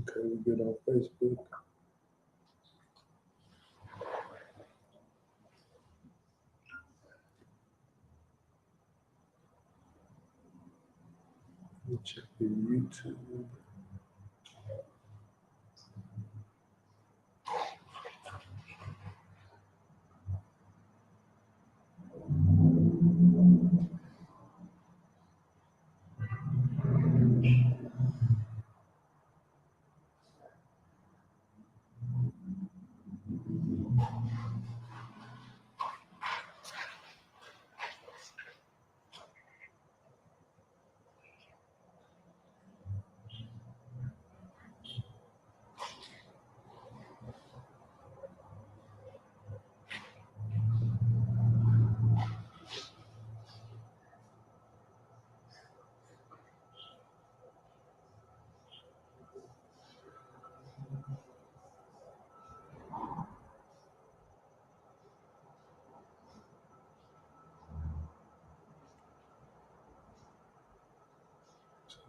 Okay, we good on Facebook. Let me check the YouTube.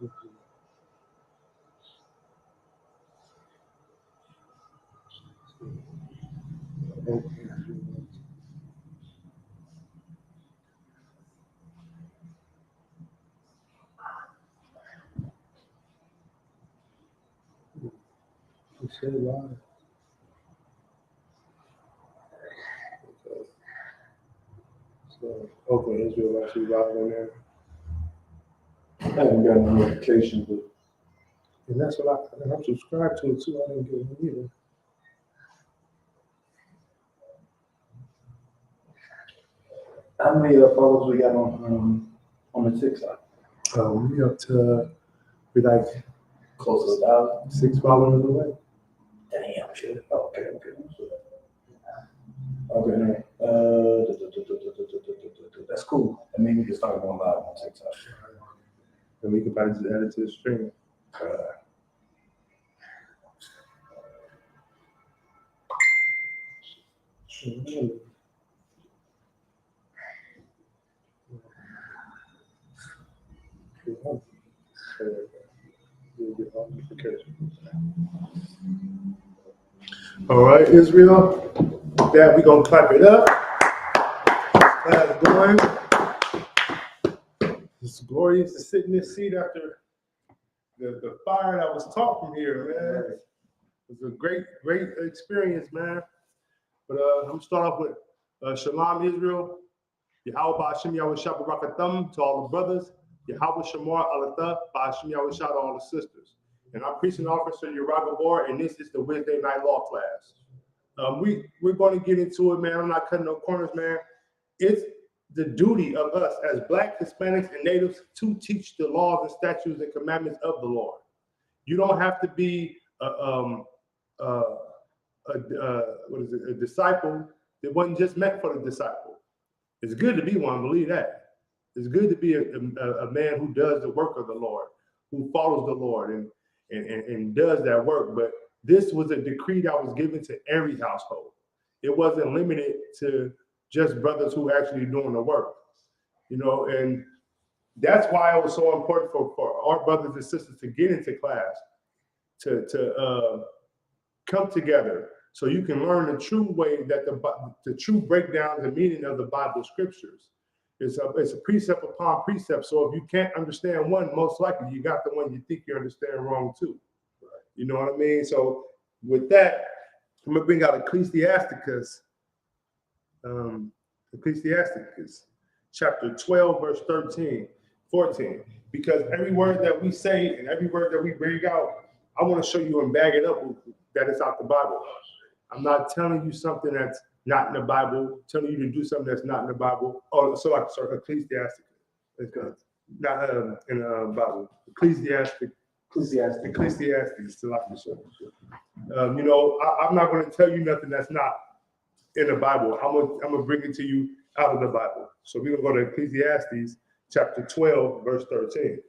Okay. You said live. Okay. So, Oakland Israel actually live on there. I haven't gotten a notification, but And that's what I'm subscribed to it too. I didn't get one either. how many followers we got on the TikTok? We up to, we like Close to 1,000. 6 followers away. Damn, shit. Okay. Okay. That's cool. I mean, we can start going live on TikTok. And we can probably just add it to the stream. All right, Israel. With that, we're going to clap it up. Class going. It's glorious to sit in this seat after the fire that was taught from here, man. It was a great experience, man. But I'm going to start off with Shalom, Israel. Yahweh Ba'ashem Yahweh Shabbarakatham to all the brothers. Yahweh Shamar Alatha Ba'ashem Yahweh Shah to all the sisters. And I'm preaching officer Uraga Bor, and this is the Wednesday night law class. We're going to get into it, man. I'm not cutting no corners, man. It's the duty of us as Black, Hispanics, and Natives to teach the laws and statutes and commandments of the Lord. You don't have to be a disciple that wasn't just meant for the disciple. It's good to be one, believe that. It's good to be a man who does the work of the Lord, who follows the Lord and does that work. But this was a decree that was given to every household. It wasn't limited to just brothers who actually doing the work, and that's why it was so important for our brothers and sisters to get into class, to come together so you can learn the true way that the true breakdown, the meaning of the Bible scriptures. It's a precept upon precept. So if you can't understand one, most likely you got the one you think you understand wrong too. You know what I mean? So with that, I'm gonna bring out Ecclesiasticus chapter 12, verse 14. Because every word that we say and every word that we bring out, I want to show you and bag it up that it's out the Bible. I'm not telling you something that's not in the Bible, telling you to do something that's not in the Bible. Oh, sorry, Ecclesiasticus. It's good. Not in the Bible. Ecclesiastes. I'm not going to tell you nothing that's not in the Bible. I'm gonna bring it to you out of the Bible. So we're gonna go to Ecclesiastes chapter 12, verse 13.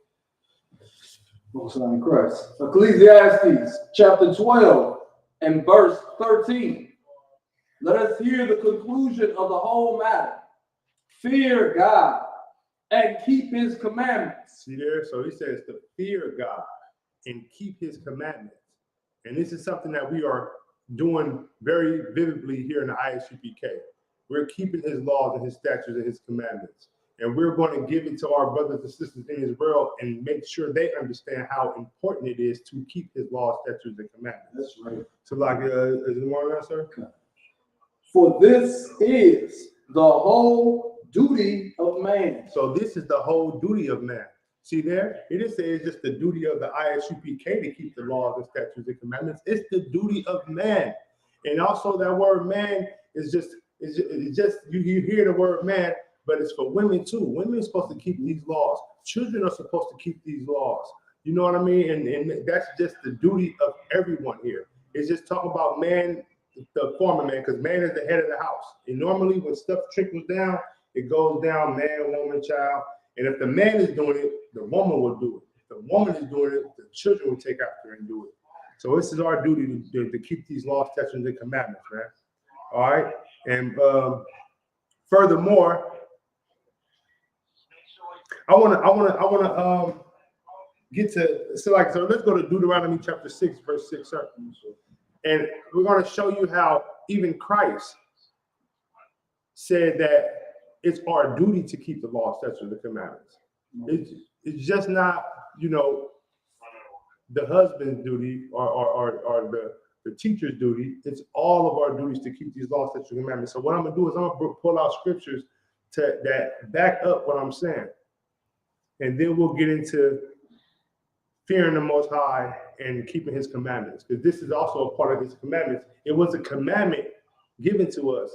Most High in Christ. Ecclesiastes chapter 12 and verse 13. Let us hear the conclusion of the whole matter. Fear God and keep his commandments. See there? So he says to fear God and keep his commandments. And this is something that we are doing very vividly here in the ISUPK. We're keeping his laws and his statutes and his commandments. And we're going to give it to our brothers and sisters in Israel and make sure they understand how important it is to keep his laws, statutes, and commandments. That's right. So like, is there more answer? For this is the whole duty of man. So this is the whole duty of man. See there? It didn't say it's just the duty of the ISUPK to keep the laws and statutes and commandments. It's the duty of man. And also that word man is just you hear the word man, but it's for women too. Women are supposed to keep these laws. Children are supposed to keep these laws. You know what I mean? And that's just the duty of everyone here. It's just talking about man, the former man, because man is the head of the house. And normally when stuff trickles down, it goes down man, woman, child. And if the man is doing it, the woman will do it. If the woman is doing it, the children will take after and do it. So this is our duty to keep these laws, statutes, and commandments, man. All right. And furthermore, I wanna get to so let's go to Deuteronomy chapter 6, verse 6. And we're going to show you how even Christ said that it's our duty to keep the law, statutes, and the commandments. It's just not, the husband's duty or the teacher's duty. It's all of our duties to keep these laws, statutes, and commandments. So what I'm going to do is I'm going to pull out scriptures that back up what I'm saying. And then we'll get into fearing the Most High and keeping his commandments, because this is also a part of his commandments. It was a commandment given to us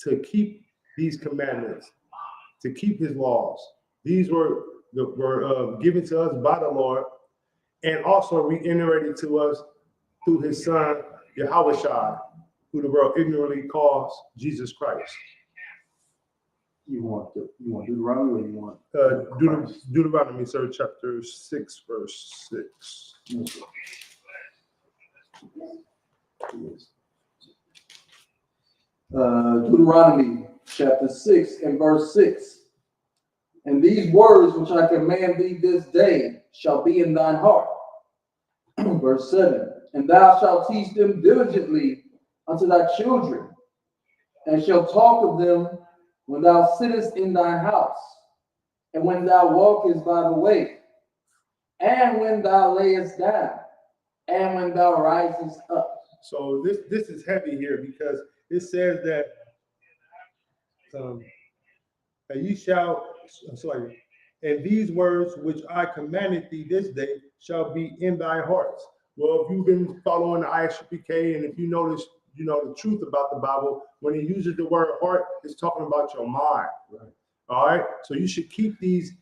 to keep these commandments, to keep his laws. These were given to us by the Lord and also reiterated to us through his son, Yahushua, who the world ignorantly calls Jesus Christ. You want Deuteronomy or you want Deuteronomy, sir, chapter 6, verse 6. Yes. Deuteronomy chapter 6 and verse 6. And these words which I command thee this day shall be in thine heart. Verse 7. And thou shalt teach them diligently unto thy children, and shalt talk of them when thou sittest in thine house, and when thou walkest by the way, and when thou layest down, and when thou risest up. So this is heavy here, because it says that and these words which I commanded thee this day shall be in thy hearts. Well, if you've been following the ISUPK, and if you notice, the truth about the Bible, when it uses the word heart, it's talking about your mind. Right. All right. So you should keep these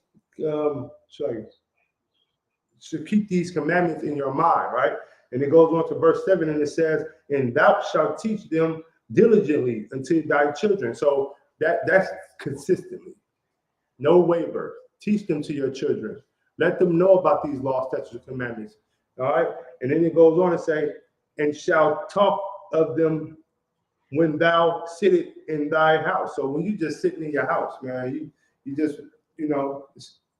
keep these commandments in your mind, right? And it goes on to verse 7, and it says, and thou shalt teach them diligently unto thy children. So that's consistently, no waiver. Teach them to your children. Let them know about these laws, statutes, and commandments. All right. And then it goes on to say, and shall talk of them when thou sittest in thy house. So when you just sitting in your house, man, you just,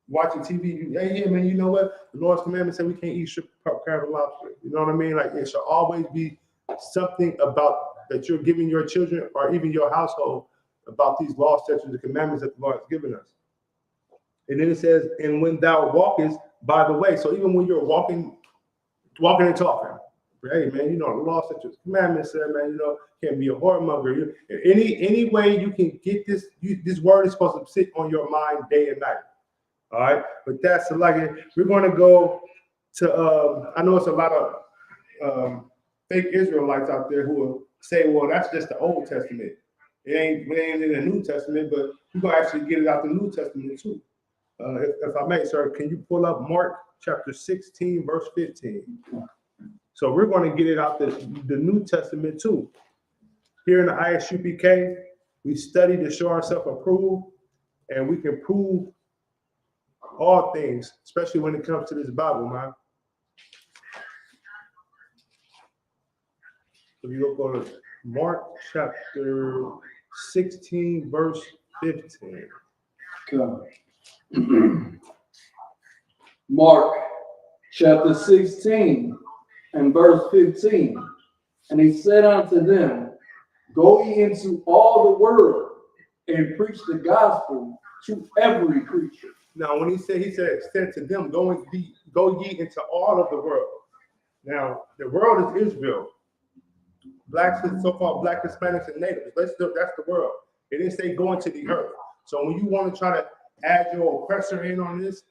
watching TV, hey, man, you know what? The Lord's commandment said we can't eat shrimp, crab, and lobster. You know what I mean? Like, it should always be something about that you're giving your children or even your household about these laws, statutes, and commandments that the Lord has given us. And then it says, and when thou walkest by the way. So even when you're walking and talking, hey, man, the law, statutes, commandments said, man, can't be a whoremonger. Any way you can get this, this word is supposed to sit on your mind day and night. All right, but that's like it. We're going to go to. I know it's a lot of fake Israelites out there who will say, "Well, that's just the Old Testament. It ain't in the New Testament." But we're gonna actually get it out the New Testament too. If I may, sir, can you pull up Mark chapter 16, verse 15? So we're going to get it out the New Testament too. Here in the ISUPK, we study to show ourselves approved, and we can prove all things, especially when it comes to this Bible, man. So you go to Mark chapter 16, verse 15. Mark chapter 16 and verse 15. And he said unto them, go ye into all the world and preach the gospel to every creature. Now, when he said, said to them, go ye into all of the world. Now, the world is Israel. Blacks, so-called Black Hispanics and natives. That's the world. It didn't say go into the earth. So when you want to try to add your oppressor in on this,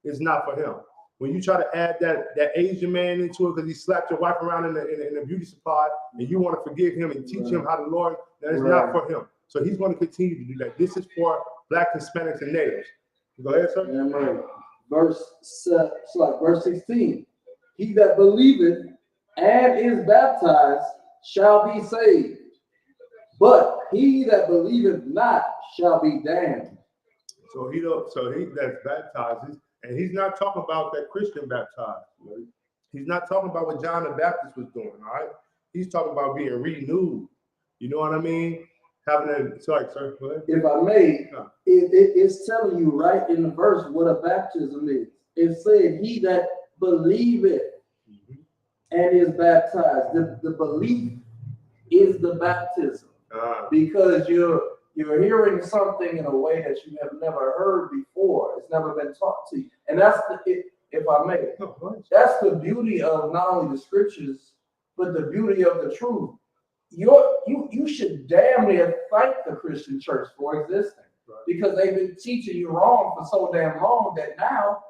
it's not for him. When you try to add that Asian man into it because he slapped your wife around in a beauty supply and you want to forgive him and teach him how to Lord, that is not for him. So he's going to continue to do that. This is for Black Hispanics and natives. Go ahead, sir. Yeah, right. Verse 16. He that believeth and is baptized shall be saved, but he that believeth not shall be damned. So he that baptizes, and he's not talking about that Christian baptized. Right? He's not talking about what John the Baptist was doing. All right, he's talking about being renewed. You know what I mean? Sorry, sir. Go ahead. If I may, it's telling you right in the verse what a baptism is. It said, "He that believeth and is baptized." The belief is the baptism, because you're hearing something in a way that you have never heard before. It's never been taught to you, and that's if I may, that's the beauty of not only the scriptures but the beauty of the truth. You should damn near thank the Christian church for existing, because they've been teaching you wrong for so damn long that now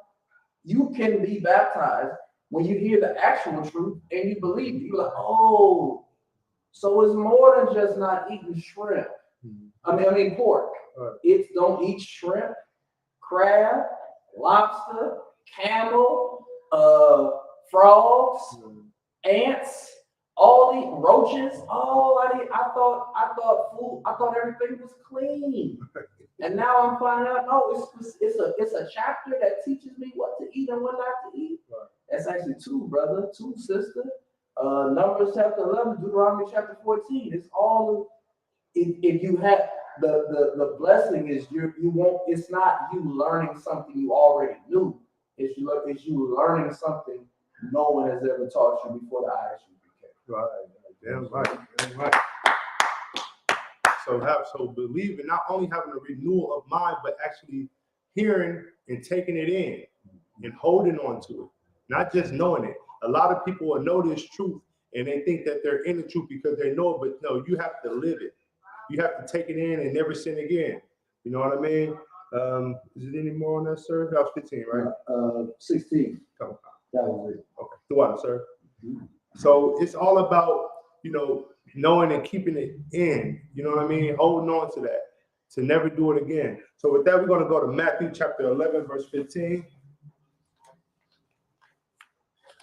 you can be baptized when you hear the actual truth and you believe it. You're like, oh, so it's more than just not eating shrimp. I mean pork. It's don't eat shrimp, crab, lobster, camel, frogs, ants, all these roaches. I thought everything was clean. And now I'm finding out, no, it's a chapter that teaches me what to eat and what not to eat. That's actually 2, brother, 2, sister. Numbers chapter 11, Deuteronomy chapter 14. It's all, if you have the blessing is you won't. It's not you learning something you already knew. It's you learning something no one has ever taught you before the eyes you became. Right. Damn right. So believing, not only having a renewal of mind, but actually hearing and taking it in and holding on to it, not just knowing it. A lot of people will know this truth and they think that they're in the truth because they know it, but no, you have to live it. You have to take it in and never sin again. You know what I mean? Is it any more on that, sir? That was 15, right? 16. That was it. Okay. The water, sir. So it's all about, knowing and keeping it in. You know what I mean? Holding on to that, to never do it again. So with that, we're going to go to Matthew chapter 11, verse 15.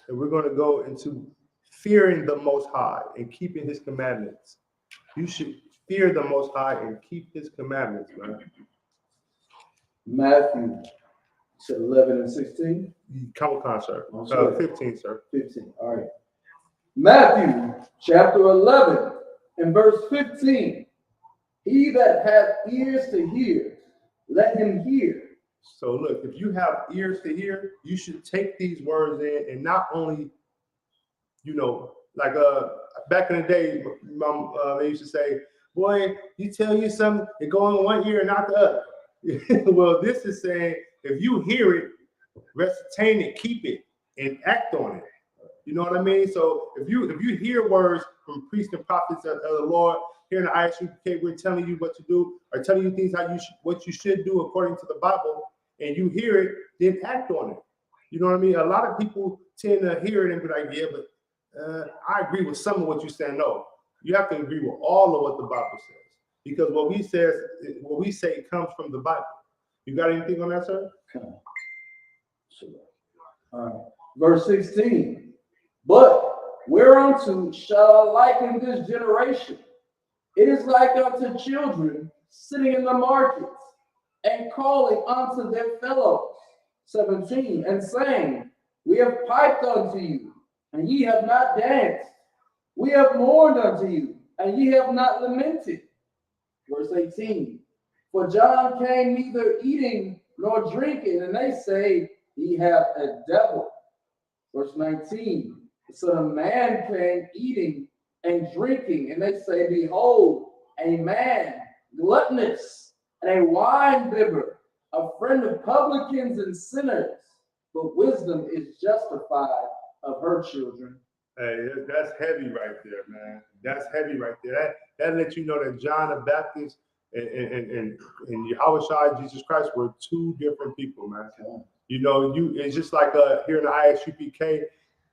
And we're going to go into fearing the Most High and keeping his commandments. You should fear the Most High and keep his commandments, man. Matthew 11 and 16. Come on, sir. 15, sir. 15. All right. Matthew chapter 11 and verse 15. He that hath ears to hear, let him hear. So look, if you have ears to hear, you should take these words in and not only, like back in the day, they used to say, boy, you tell you something, it go in one ear and not the other. Well, this is saying, if you hear it, retain it, keep it, and act on it. You know what I mean? So if you hear words from priests and prophets of the Lord, here in the ISUPK, we're telling you what to do, or telling you things what you should do according to the Bible, and you hear it, then act on it. You know what I mean? A lot of people tend to hear it and be like, yeah, but I agree with some of what you say. No, you have to agree with all of what the Bible says, because what we say comes from the Bible. You got anything on that, sir? Verse 16. But whereunto shall I liken this generation? It is like unto children sitting in the markets and calling unto their fellows. 17. And saying, we have piped unto you, and ye have not danced. We have mourned unto you, and ye have not lamented. Verse 18. For John came neither eating nor drinking, and they say, he hath a devil. Verse 19. The Son of Man came eating and drinking, and they say, behold, a man gluttonous and a wine bibber, a friend of publicans and sinners. But wisdom is justified of her children. Hey, that's heavy right there, man. That's heavy right there. That lets you know that John the Baptist and Yahushua Jesus Christ were two different people, man. You know, it's just like here in the ISUPK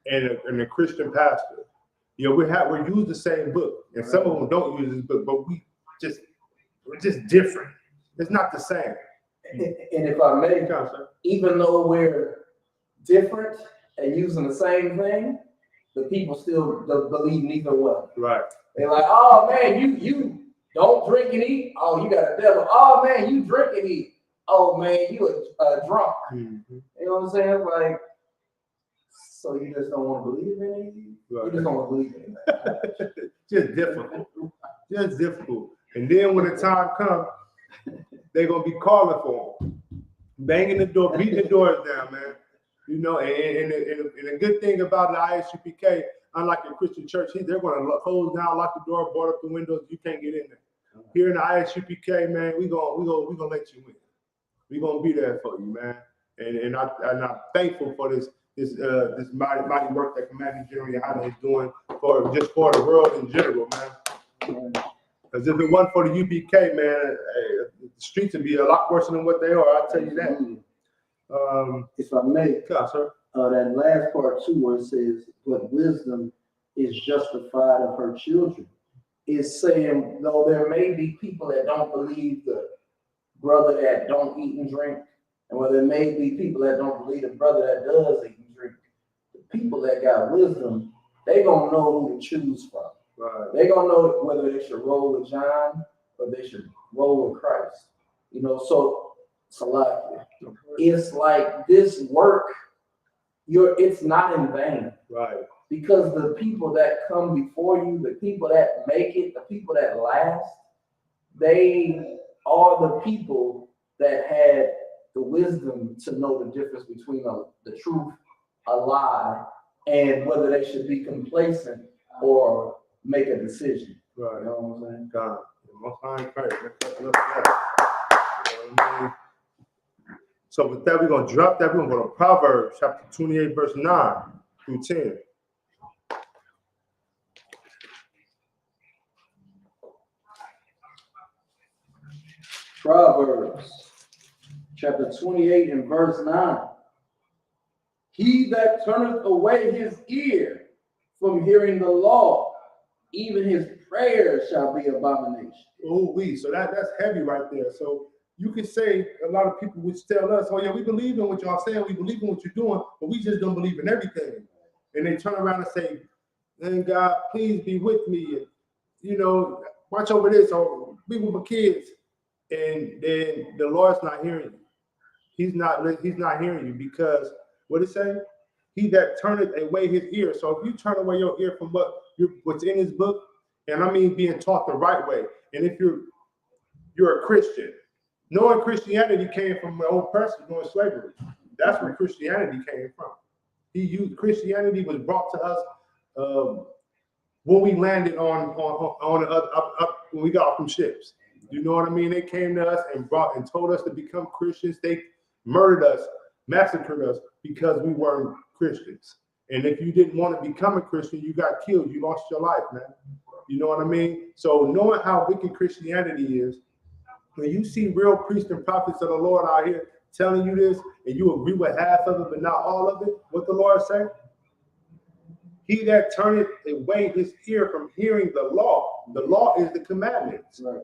and a Christian pastor. You know, we use the same book, and some of them don't use this book, but we're just different. It's not the same. And if I may, even though we're different and using the same thing, the people still believe neither one. Right. They're like, oh man, you don't drink and eat. Oh, you got a devil. Oh man, you drink and eat. Oh man, you a drunk. Mm-hmm. You know what I'm saying? Like, so you just don't want to believe in it? Right. You just don't want to believe in it. Just difficult. Just difficult. And then when the time comes, they're gonna be calling for them, banging the door, beating the doors down, man. You know, and a good thing about the ISUPK, unlike the Christian church, they're going to close down, lock the door, board up the windows. You can't get in there. Here in the ISUPK, man, we gonna let you in. We gonna be there for you, man. And I'm thankful for this mighty work that Commanding General Yohana is doing for the world in general, man. Because if it wasn't for the UPK, man, the streets would be a lot worse than what they are. I'll tell you that. If I may, sir. That last part too, where it says, "But wisdom is justified of her children," is saying, though there may be people that don't believe the brother that don't eat and drink, and where there may be people that don't believe the brother that does eat and drink, the people that got wisdom, they gonna know who to choose from. Right. They gonna know whether they should roll with John or they should roll with Christ. You know, so it's like this work, it's not in vain. Right. Because the people that come before you, the people that make it, the people that last, they are the people that had the wisdom to know the difference between the truth, a lie, and whether they should be complacent or make a decision. Right. You know what I'm saying? God. Most high in Christ. You know what I mean? So with that, we're going to drop that. We're going to go to Proverbs chapter 28, verse 9 through 10. Proverbs chapter 28 and verse 9. He that turneth away his ear from hearing the law, even his prayers shall be abomination. Oh, so that's heavy right there. So you could say a lot of people would tell us, oh yeah, we believe in what y'all saying, we believe in what you're doing, but we just don't believe in everything. And they turn around and say, and God, please be with me, and you know, watch over this, or be with my kids. And then the Lord's not hearing you. He's not hearing you, because what it say? He that turneth away his ear. So if you turn away your ear from what's in his book, and I mean being taught the right way, and if you're a Christian, knowing Christianity came from an old person doing slavery. That's where Christianity came from. Christianity was brought to us when we landed on when we got off from ships. You know what I mean? They came to us and told us to become Christians. They murdered us, massacred us because we weren't Christians. And if you didn't want to become a Christian, you got killed. You lost your life, man. You know what I mean? So knowing how wicked Christianity is, when you see real priests and prophets of the Lord out here telling you this, and you agree with half of it, but not all of it, what the Lord say? He that turneth away his ear from hearing the law is the commandments. Right.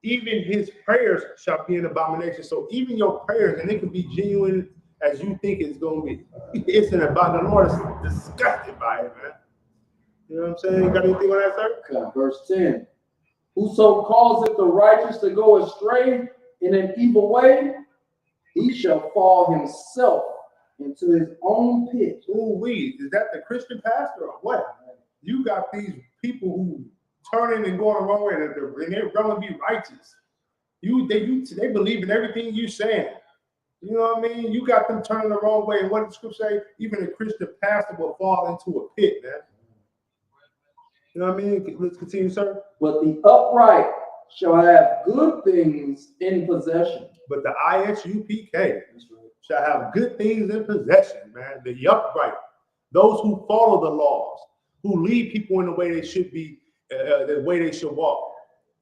Even his prayers shall be an abomination. So even your prayers, and it can be genuine as you think it's going to be. It's an about the Lord is disgusted by it, man. You know what I'm saying? You got anything on that, sir? Okay, verse 10. Whoso causeth the righteous to go astray in an evil way, he shall fall himself into his own pit. Ooh, is that the Christian pastor or what? You got these people who turning and going wrong way, and they're going to be righteous. They believe in everything you saying, You know what I mean? You got them turning the wrong way. And what did the scripture say? Even a Christian pastor will fall into a pit, man. You know what I mean? Let's continue, sir. But the upright shall have good things in possession. But the ISUPK shall have good things in possession, man. The upright, those who follow the laws, who lead people in the way they should be, the way they should walk.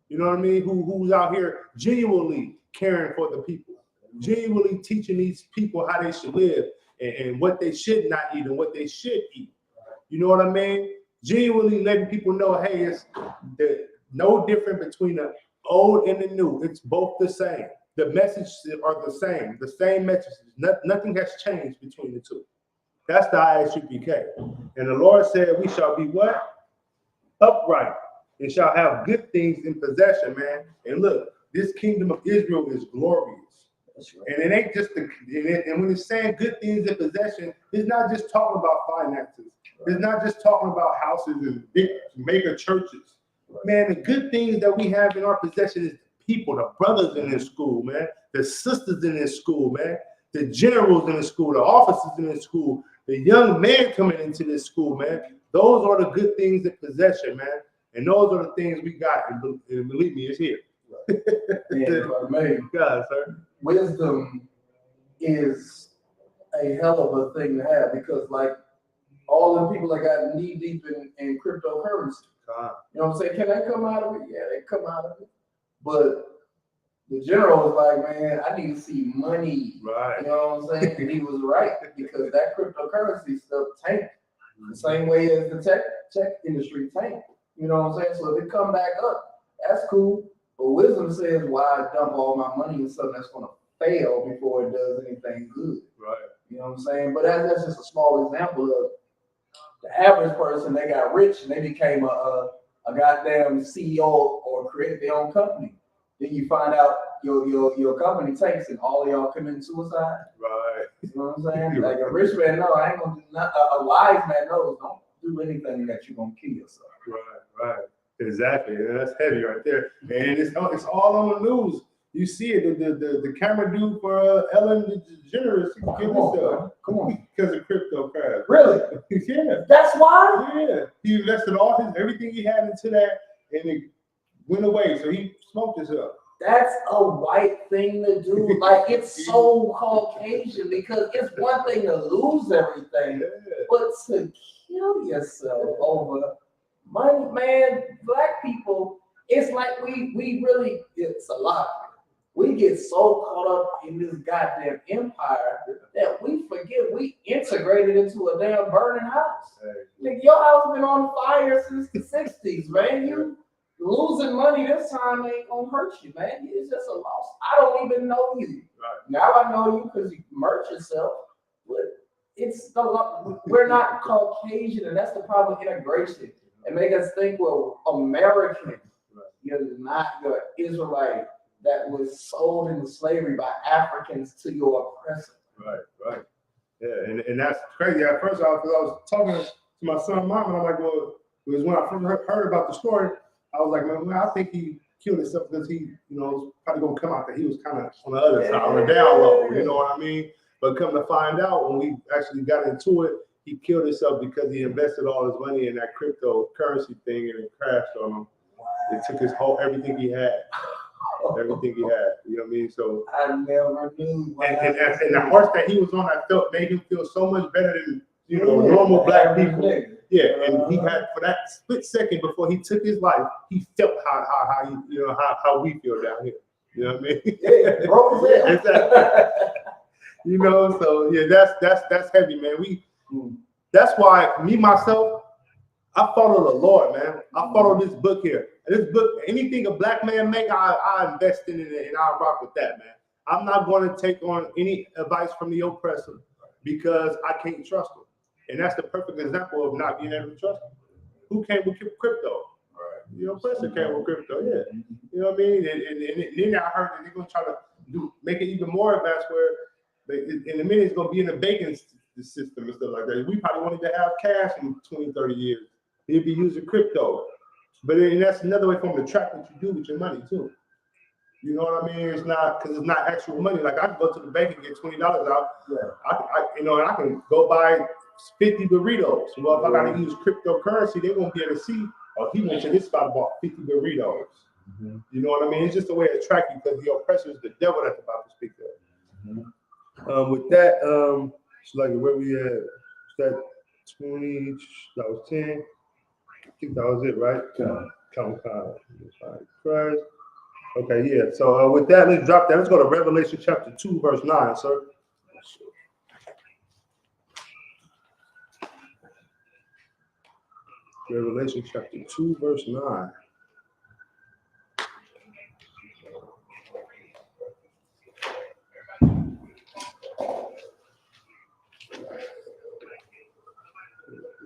You know what I mean? Who's out here genuinely caring for the people, genuinely teaching these people how they should live and what they should not eat and what they should eat. You know what I mean? Genuinely letting people know, hey, it's no different between the old and the new. It's both the same. The messages are the same messages. Nothing has changed between the two. That's the ISUPK. And the Lord said, we shall be what? Upright, and shall have good things in possession, man. And look, this kingdom of Israel is glorious. That's right. And it ain't just and when it's saying good things in possession, it's not just talking about finances. Right. It's not just talking about houses and big mega churches. Right. Man, the good things that we have in our possession is the people, the brothers in this school, man, the sisters in this school, man, the generals in the school, the officers in this school, the young men coming into this school, man. Those are the good things in possession, man. And those are the things we got. And believe me, it's here. Right. God, sir. Wisdom is a hell of a thing to have because, like, all the people that got knee deep in cryptocurrency, you know what I'm saying? Can they come out of it? Yeah, they come out of it. But the general was like, man, I need to see money. Right. You know what I'm saying? And he was right because that cryptocurrency stuff tanked the same way as the tech industry tanked. You know what I'm saying? So if it come back up, that's cool. But wisdom says, why dump all my money in something that's going to fail before it does anything good? Right. You know what I'm saying? But that's just a small example of the average person. They got rich and they became a goddamn CEO or created their own company. Then you find out your company tanks and all of y'all commit suicide. Right. You know what I'm saying? Like a rich man, no, I ain't gonna do nothing. A wise man knows, don't do anything that you're gonna kill yourself. Right. Exactly. And that's heavy right there. And it's all on the news. You see it. The camera dude for Ellen DeGeneres, he killed himself. Come on. Because of crypto crash. Really? Yeah. That's why? Yeah. He invested everything he had into that and it went away. So he smoked himself. That's a white thing to do. Like, it's so Caucasian because it's one thing to lose everything, but to kill yourself over money, man. Black people, it's like we really, it's a lot. We get so caught up in this goddamn empire that we forget we integrated into a damn burning house. Like, your house been on fire since the 60s, man. You losing money this time ain't gonna hurt you, man. It's just a loss. I don't even know you. Right. Now I know you because you merch yourself, but it's we're not Caucasian, and that's the problem with integration. It make us think we're American. Right. You're not your Israelite that was sold into slavery by Africans to your oppressor. Right. Yeah, and that's crazy. At first, I was talking to my son, mom, and I'm like, well, it was when I first heard about the story. I was like, man, I think he killed himself because he, was probably gonna come out that he was kind of on the other side, on the down low. You know what I mean? But come to find out, when we actually got into it, he killed himself because he invested all his money in that cryptocurrency thing, and it crashed on him. It took everything he had. Everything he had, you know what I mean? So I never knew. And the horse that he was on, made him feel so much better than normal black people. Yeah, and he had, for that split second before he took his life, he felt how we feel down here. You know what I mean? Yeah, bro. Exactly. So yeah, that's heavy, man. That's why myself, I follow the Lord, man. I follow this book here. This book, anything a black man make, I invest in it and I rock with that, man. I'm not going to take on any advice from the oppressor because I can't trust them. And that's the perfect example of not being able to trust them. Who came with crypto? Right. The oppressor came with crypto, yeah. You know what I mean? And then I heard that they're going to try to make it even more advanced where in a minute it's going to be in the banking system and stuff like that. We probably won't even have cash in 20, 30 years. They'll be using crypto. But then that's another way for them to track what you do with your money too. You know what I mean? It's not because it's not actual money. Like I can go to the bank and get $20 out. Yeah. And I can go buy 50 burritos. Well, if I gotta use cryptocurrency, they won't be able to see. Oh, he went to this spot and bought 50 burritos. Mhm. You know what I mean? It's just a way to track you because the oppressor is the devil that's about to speak there. Mhm. With that, it's like where we at? Is that 20? That was 10. I think that was it, right? Count. Christ. Okay, yeah. So with that, let's drop that. Let's go to Revelation chapter 2, verse 9, sir. Revelation chapter 2, verse 9.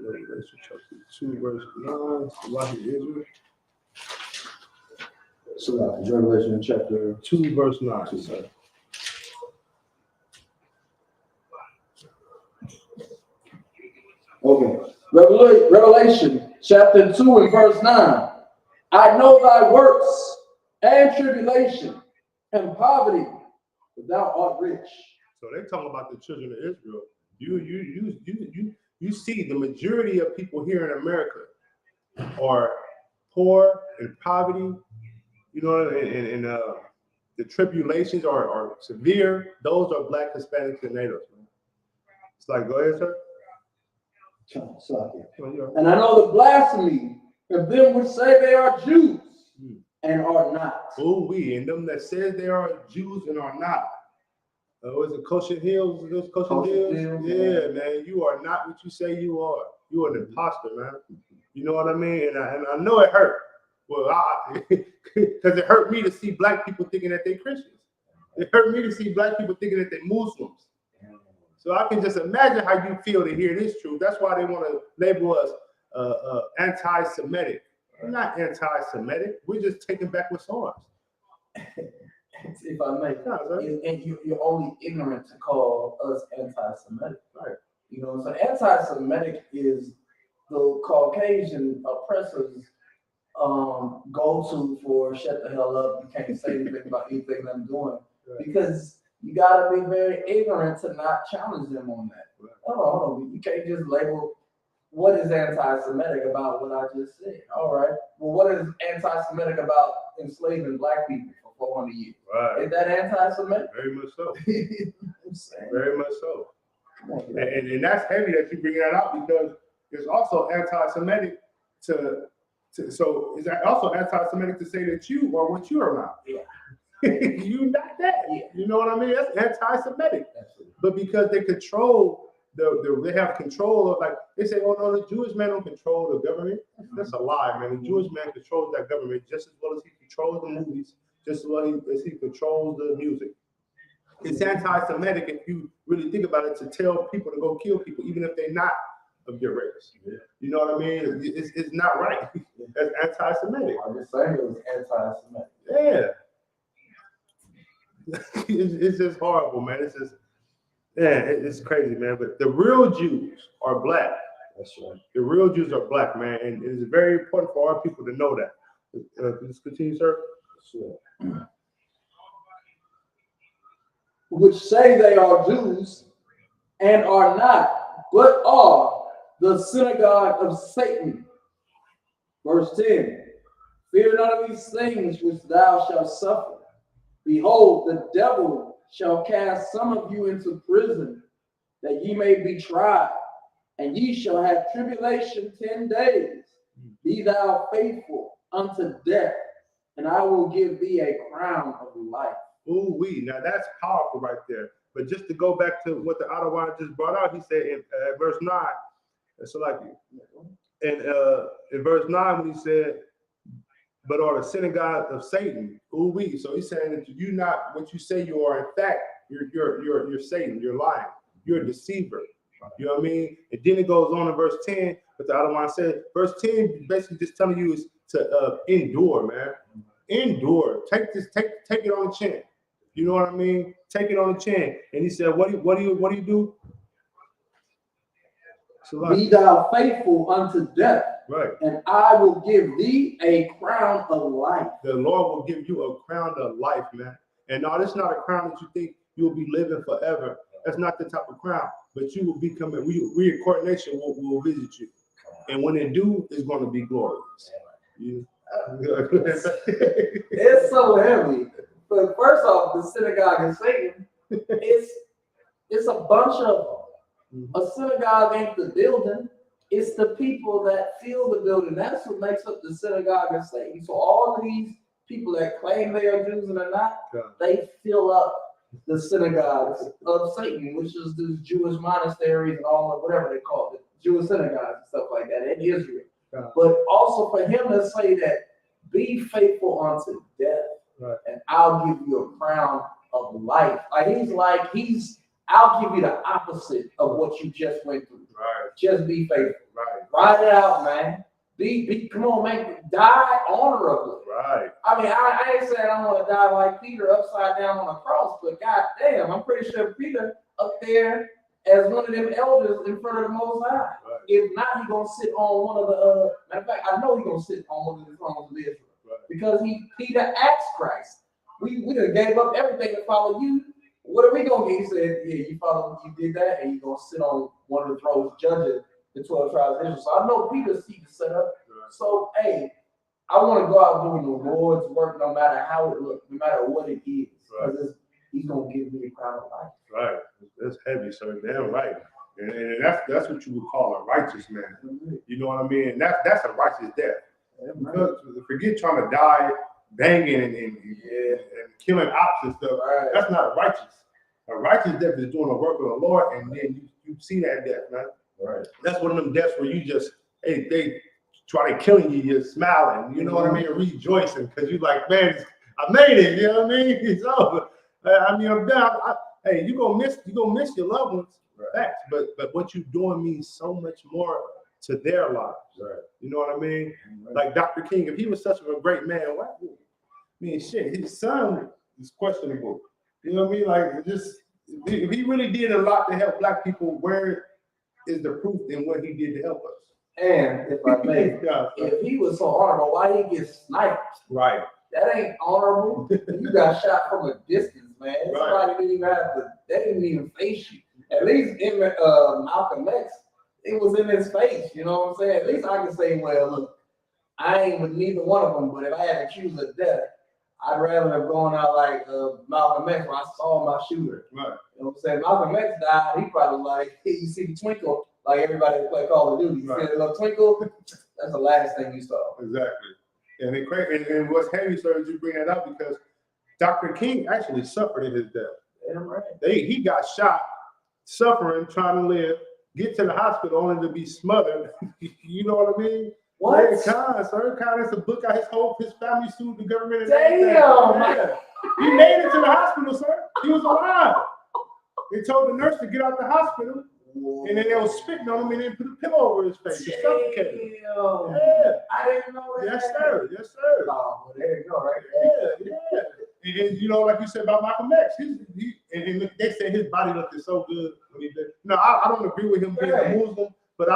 Revelation chapter 2, verse 9. Salahi Israel. So Revelation chapter 2, verse 9, sir. Okay. Revelation chapter 2 and verse 9. I know thy works and tribulation and poverty, but thou art rich. So they talking about the children of Israel. You see the majority of people here in America are poor and poverty, you know, and the tribulations are severe. Those are Black, Hispanics, and natives, man. It's like, go ahead, sir. And I know the blasphemy of them which say they are Jews and are not. Oh, and them that says they are Jews and are not. Was it Kosher Hills? Those Kosher Hills? Yeah, man. You are not what you say you are. You are an imposter, man. You know what I mean? And I know it hurt. Well, because it hurt me to see Black people thinking that they're Christians. It hurt me to see Black people thinking that they're Muslims. So I can just imagine how you feel to hear this truth. That's why they want to label us anti-Semitic. We're not anti-Semitic. We're just taking back what's ours. If I may, and you're only ignorant to call us anti-Semitic. Right. You know, so anti-Semitic is the Caucasian oppressors go-to for shut the hell up. You can't say anything about anything I'm doing. Right. Because you gotta be very ignorant to not challenge them on that. Right. Hold on. You can't just label what is anti-Semitic about what I just said. All right. Well, what is anti-Semitic about enslaving Black people for 400 years? Right. Is that anti-Semitic? Very much so. Very much so. And that's heavy that you bring that out because it's also anti-Semitic so is that also anti-Semitic to say that you are what you are not? Yeah. You not that. Yeah. You know what I mean? That's anti-Semitic. Absolutely. But because they control they have control of, like they say, oh no, the Jewish man don't control the government. That's a lie, man. The Jewish man controls that government just as well as he controls the movies, just as well as he controls the music. It's anti-Semitic if you really think about it to tell people to go kill people, even if they're not of your race. Yeah. You know what I mean? It's not right. That's anti-Semitic. I'm just saying it was anti-Semitic. Yeah. It's just horrible, man. It's just, it's crazy, man. But the real Jews are Black. That's right. The real Jews are Black, man, and it is very important for our people to know that. Let's continue, sir. Sure. Which say they are Jews and are not, but are the synagogue of Satan. Verse 10. Fear none of these things which thou shalt suffer. Behold, the devil shall cast some of you into prison, that ye may be tried, and ye shall have tribulation 10 days. Be thou faithful unto death, and I will give thee a crown of life. Ooh, now that's powerful right there. But just to go back to what the Ottawa just brought out, he said in verse 9, so like in verse 9 when he said, but are the synagogue of Satan. Ooh, so he's saying that you're not what you say you are. In fact, you're Satan. You're lying. You're a deceiver. You know what I mean? And then it goes on in verse 10. But the other one said, verse 10 basically just telling you is to endure, man. Endure. Take it on the chin. You know what I mean? Take it on the chin. And he said, what do you do? Be thou faithful unto death, Right. and I will give thee a crown of life. The Lord will give you a crown of life, man. And no, it's not a crown that you think you'll be living forever. That's not the type of crown. But you will be coming. We in coordination will visit you, and when they do, it's going to be glorious. Yeah. It's so heavy. But first off, the synagogue of Satan, it's a bunch of them. A synagogue ain't the building. It's the people that fill the building. That's what makes up the synagogue of Satan. So all of these people that claim they are Jews and are not, they fill up the synagogues of Satan, which is the Jewish monasteries and all of whatever they call it, Jewish synagogues and stuff like that in Israel. But also for him to say that, be faithful unto death, and I'll give you a crown of life. I'll give you the opposite of what you just went through. Right. Just be faithful. Right. Ride it out, man. Come on, man. Die honorably. Right. I mean, I ain't saying I want to die like Peter upside down on a cross, but god damn, I'm pretty sure Peter up there as one of them elders in front of the Most High. Right. If not, he gonna sit on one of the matter of fact, I know he gonna sit on one of the thrones of Israel. Right. Because Peter asked Christ, we done gave up everything to follow you. What are we gonna get? He said, yeah, you did that, and you're gonna sit on one of the thrones judging the 12 tribes of Israel. So I know Peter's seat is set up. Right. So hey, I want to go out doing the Lord's work, no matter how it looks, no matter what it is, because he's gonna give me a crown of life. Right. That's heavy, sir. Damn right. And that's what you would call a righteous man. Mm-hmm. You know what I mean? That's a righteous death. Because forget trying to die banging and killing ops and stuff. Right. That's not righteous. A righteous death is doing the work of the Lord, and then you see that death, man. Right. That's one of them deaths where you just, they try to killing you, you're smiling, you know what I mean, rejoicing, because you're like, man, I made it, you know what I mean? It's over. I mean, I'm done. Hey, you're gonna miss your loved ones, facts, but what you're doing means so much more to their lives. Right. You know what I mean? Right. Like Dr. King, if he was such a great man, shit, his son is questionable. You know what I mean? Like, just if he really did a lot to help Black people, where is the proof in what he did to help us? And if I may, if he was so honorable, why he get sniped? Right. That ain't honorable. You got shot from a distance, man. Right. Somebody didn't even they didn't even face you. At least in Malcolm X, it was in his face. You know what I'm saying? At least I can say, well, look, I ain't with neither one of them, but if I had to choose a death, I'd rather have gone out like Malcolm X when I saw my shooter. Right. You know what I'm saying? Malcolm X died, he probably like, hey, you see the twinkle, like everybody that play Call of Duty. You see the little twinkle? That's the last thing you saw. Exactly. And what's heavy, sir, is you bring that up because Dr. King actually suffered in his death. Yeah, right. He got shot, suffering, trying to live, get to the hospital only to be smothered. You know what I mean? What? Sir Khan, it's a book out. His family sued the government. Damn! He made it to the hospital, sir. He was alive. They told the nurse to get out the hospital. Whoa. And then they were spitting on him and then put a pillow over his face to suffocate him. Yeah. I didn't know that. Yes, sir. Yes, sir. Oh, well, there you go, right? Yeah. And you know, like you said about Malcolm X, and they said his body looked so good when he did. No, I don't agree with him being a Muslim, but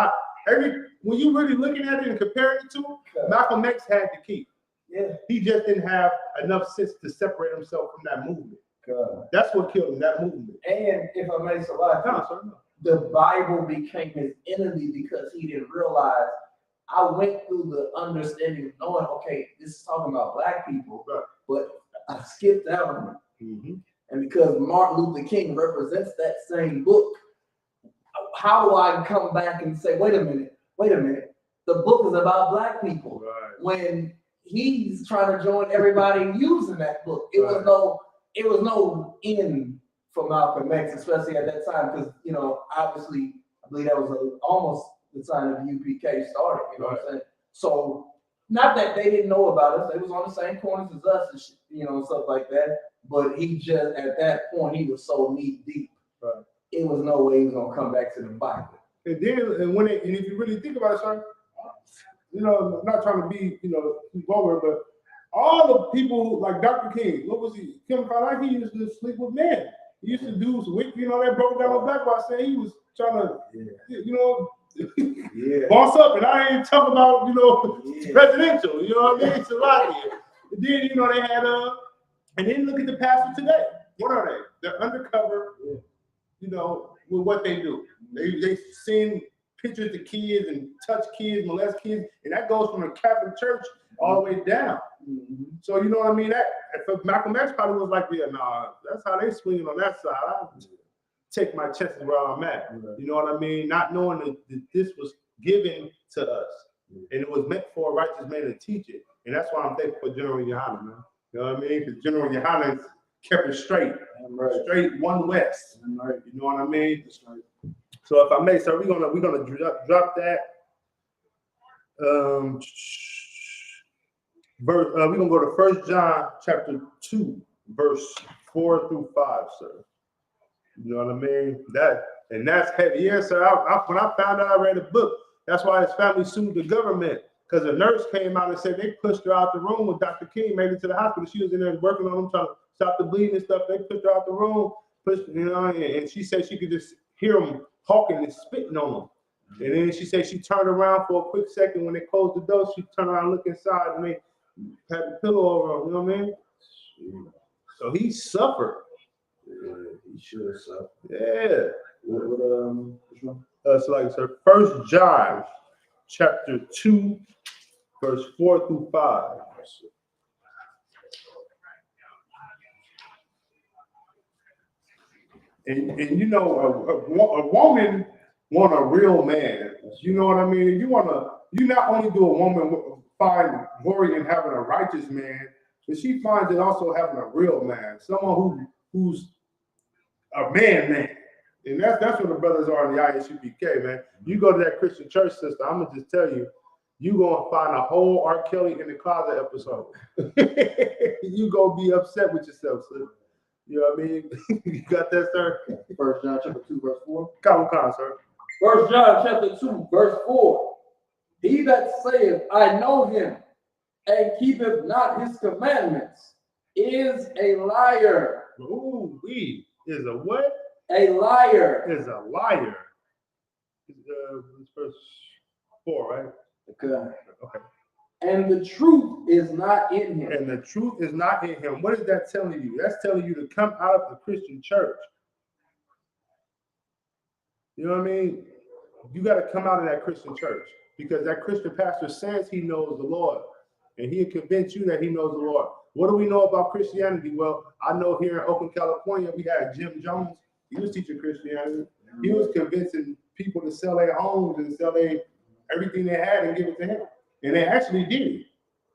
when you really looking at it and comparing it to him, Malcolm X had the key. Yeah. He just didn't have enough sense to separate himself from that movement. That's what killed him, that movement. And if I may survive, the Bible became his enemy because he didn't realize. I went through the understanding of knowing, okay, this is talking about Black people, but I skipped out on it. Mm-hmm. And because Martin Luther King represents that same book, how do I come back and say, wait a minute, the book is about Black people. Right. When he's trying to join everybody using that book. It was no end for Malcolm X, especially at that time, because obviously I believe that was almost the time that UPK started, you know what I'm saying? So not that they didn't know about us, they was on the same corners as us and stuff like that. But he just at that point he was so knee deep. Right. It was no way he was gonna come back to the Bible. And then if you really think about it, sir, I'm not trying to be vulgar, but all the people like Dr. King, what was he? Kim Kardashian, he used to sleep with men. He used to do that broke down on Black by saying he was trying to, Yeah. Boss up, and I ain't talking about, Yeah. presidential, you know what I mean? It's a lot here. And then, they had, and then look at the pastor today. What are they? They're undercover, with what they do. They send pictures to kids and touch kids, molest kids, and that goes from the Catholic Church all the way down. Mm-hmm. So, you know what I mean? That if Malcolm X probably was like, yeah, nah, that's how they swinging on that side. I take my chances where I'm at. Right. You know what I mean? Not knowing that this was given to us. And it was meant for a righteous man to teach it. And that's why I'm thankful for General Yohanan, man. You know what I mean? Because General Yohanan kept it straight. Right. Straight one west. Right. You know what I mean? That's right. So if I may, sir, we're gonna drop that. Verse. We're gonna go to 1 John chapter 2, verse 4 through 5, sir. You know what I mean? That's heavy. Yes, sir. When I found out, I read a book. That's why his family sued the government, because a nurse came out and said they pushed her out the room with Dr. King, made it to the hospital. She was in there working on him, trying to stop the bleeding and stuff. They pushed her out the room, and she said she could just hear him talking and spitting on him. And then she said she turned around for a quick second. When they closed the door, she turned around and looked inside, and they had the pillow over him. You know what I mean? So he suffered. Yeah, he should have suffered. Yeah. Which one? It's like, sir, 1 John chapter 2, verse 4 through 5. And a woman want a real man. You know what I mean? You not only do a woman find glory in having a righteous man, but she finds it also having a real man, someone who's a man. And that's what the brothers are in the ISUPK, man. You go to that Christian church sister, I'm gonna just tell you, you're gonna find a whole R. Kelly in the closet episode. You gonna be upset with yourself, sir. You know what I mean? You got that, sir? 1 John chapter 2, verse 4. Come on, sir. 1 John chapter 2, verse 4. He that saith, I know him, and keepeth not his commandments, is a liar. Ooh, we is a what? A liar. Is a liar. It's verse 4, right? Okay. Okay. And the truth is not in him. And the truth is not in him. What is that telling you? That's telling you to come out of the Christian church. You know what I mean? You got to come out of that Christian church, because that Christian pastor says he knows the Lord, and he'll convince you that he knows the Lord. What do we know about Christianity? Well, I know here in Oakland, California, we had Jim Jones. He was teaching Christianity. He was convincing people to sell their homes and sell everything they had and give it to him. And they actually did it.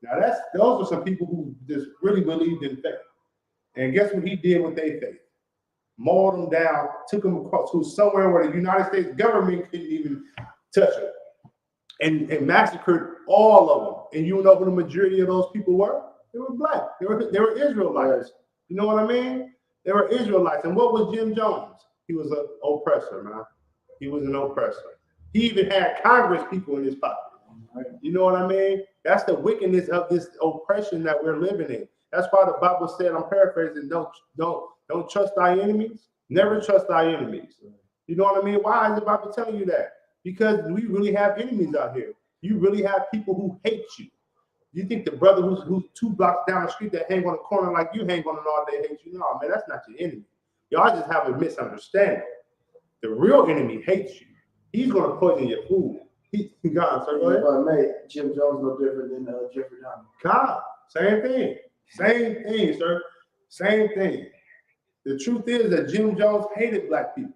Now those are some people who just really believed in faith. And guess what he did with their faith? Mauled them down, took them across to somewhere where the United States government couldn't even touch them, and massacred all of them. And you know who the majority of those people were? They were black. They were Israelites. You know what I mean? They were Israelites. And what was Jim Jones? He was an oppressor, man. He was an oppressor. He even had Congress people in his pocket. You know what I mean? That's the wickedness of this oppression that we're living in. That's why the Bible said, I'm paraphrasing, don't trust thy enemies. Never trust thy enemies. You know what I mean? Why is the Bible telling you that? Because we really have enemies out here. You really have people who hate you. You think the brother who's 2 blocks down the street that hang on the corner like you hang on it all day hates you? No, man, that's not your enemy. Y'all just have a misunderstanding. The real enemy hates you. He's going to poison your food. God, sir, go ahead. If I may, Jim Jones no different than Jeffrey Dahmer. God, same thing. Same thing, sir. Same thing. The truth is that Jim Jones hated black people.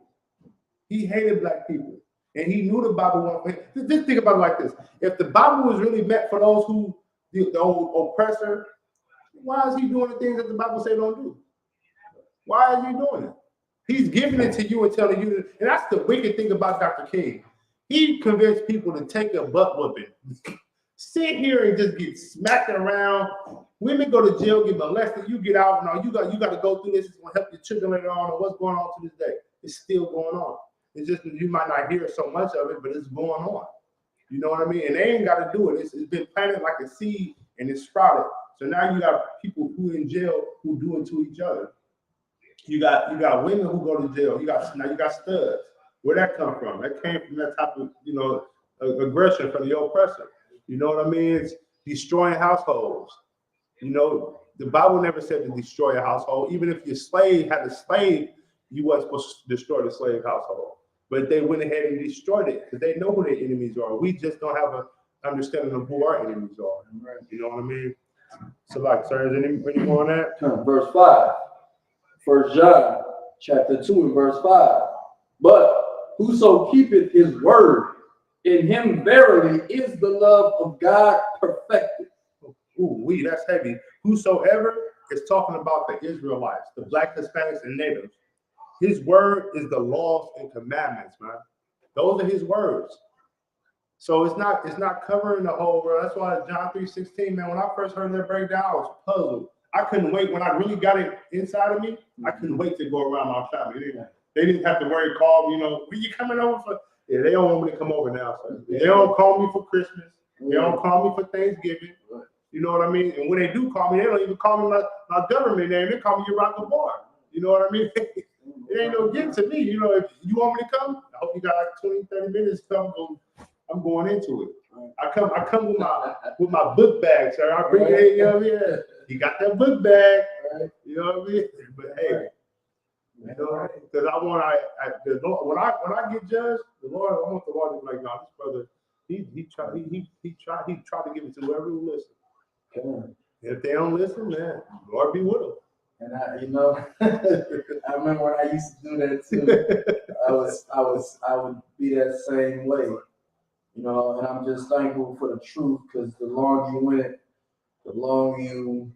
He hated black people. And he knew the Bible wasn't. Just think about it like this. If the Bible was really meant for those who, the old oppressor, why is he doing the things that the Bible say don't do? Why is he doing it? He's giving it to you and telling you. And that's the wicked thing about Dr. King. He convinced people to take a butt whooping, sit here and just get smacked around. Women go to jail, get molested. You get out, and you got to go through this. It's going to help your children later on. And what's going on to this day? It's still going on. It's just that you might not hear so much of it, but it's going on. You know what I mean? And they ain't got to do it. It's been planted like a seed, and it's sprouted. So now you got people who in jail who do it to each other. You got women who go to jail. Now you got studs. Where'd that come from? That came from that type of, aggression from the oppressor. You know what I mean? It's destroying households. The Bible never said to destroy a household. Even if your slave had a slave, you wasn't supposed to destroy the slave household. But they went ahead and destroyed it because they know who their enemies are. We just don't have an understanding of who our enemies are. Right. You know what I mean? So, sir, is any more on that? Verse 5. 1 John chapter 2 and verse 5. But whoso keepeth his word, in him verily is the love of God perfected. Ooh, that's heavy. Whosoever is talking about the Israelites, the Black, Hispanics, and natives. His word is the laws and commandments, man. Those are his words. So it's not covering the whole world. That's why John 3:16, man, when I first heard that breakdown, I was puzzled. I couldn't wait. When I really got it inside of me, I couldn't wait to go around my family. They didn't have to worry, call me, when you coming over for? Yeah, they don't want me to come over now. So they don't call me for Christmas. They don't call me for Thanksgiving. You know what I mean? And when they do call me, they don't even call me my government name. They call me Yuraka Bar. You know what I mean? It ain't no gift to me. If you want me to come, I hope you got like 20, 30 minutes to come. I'm going into it. I come with my book bag, sir. I bring it, in. He got that book bag. You know what I mean? But hey, because when I get judged, I want the Lord to be like, no, this brother, he tried to give it to whoever will listen. If they don't listen, man, Lord be with them. And I remember when I used to do that too. I would be that same way, and I'm just thankful for the truth, because the longer you in it, the longer you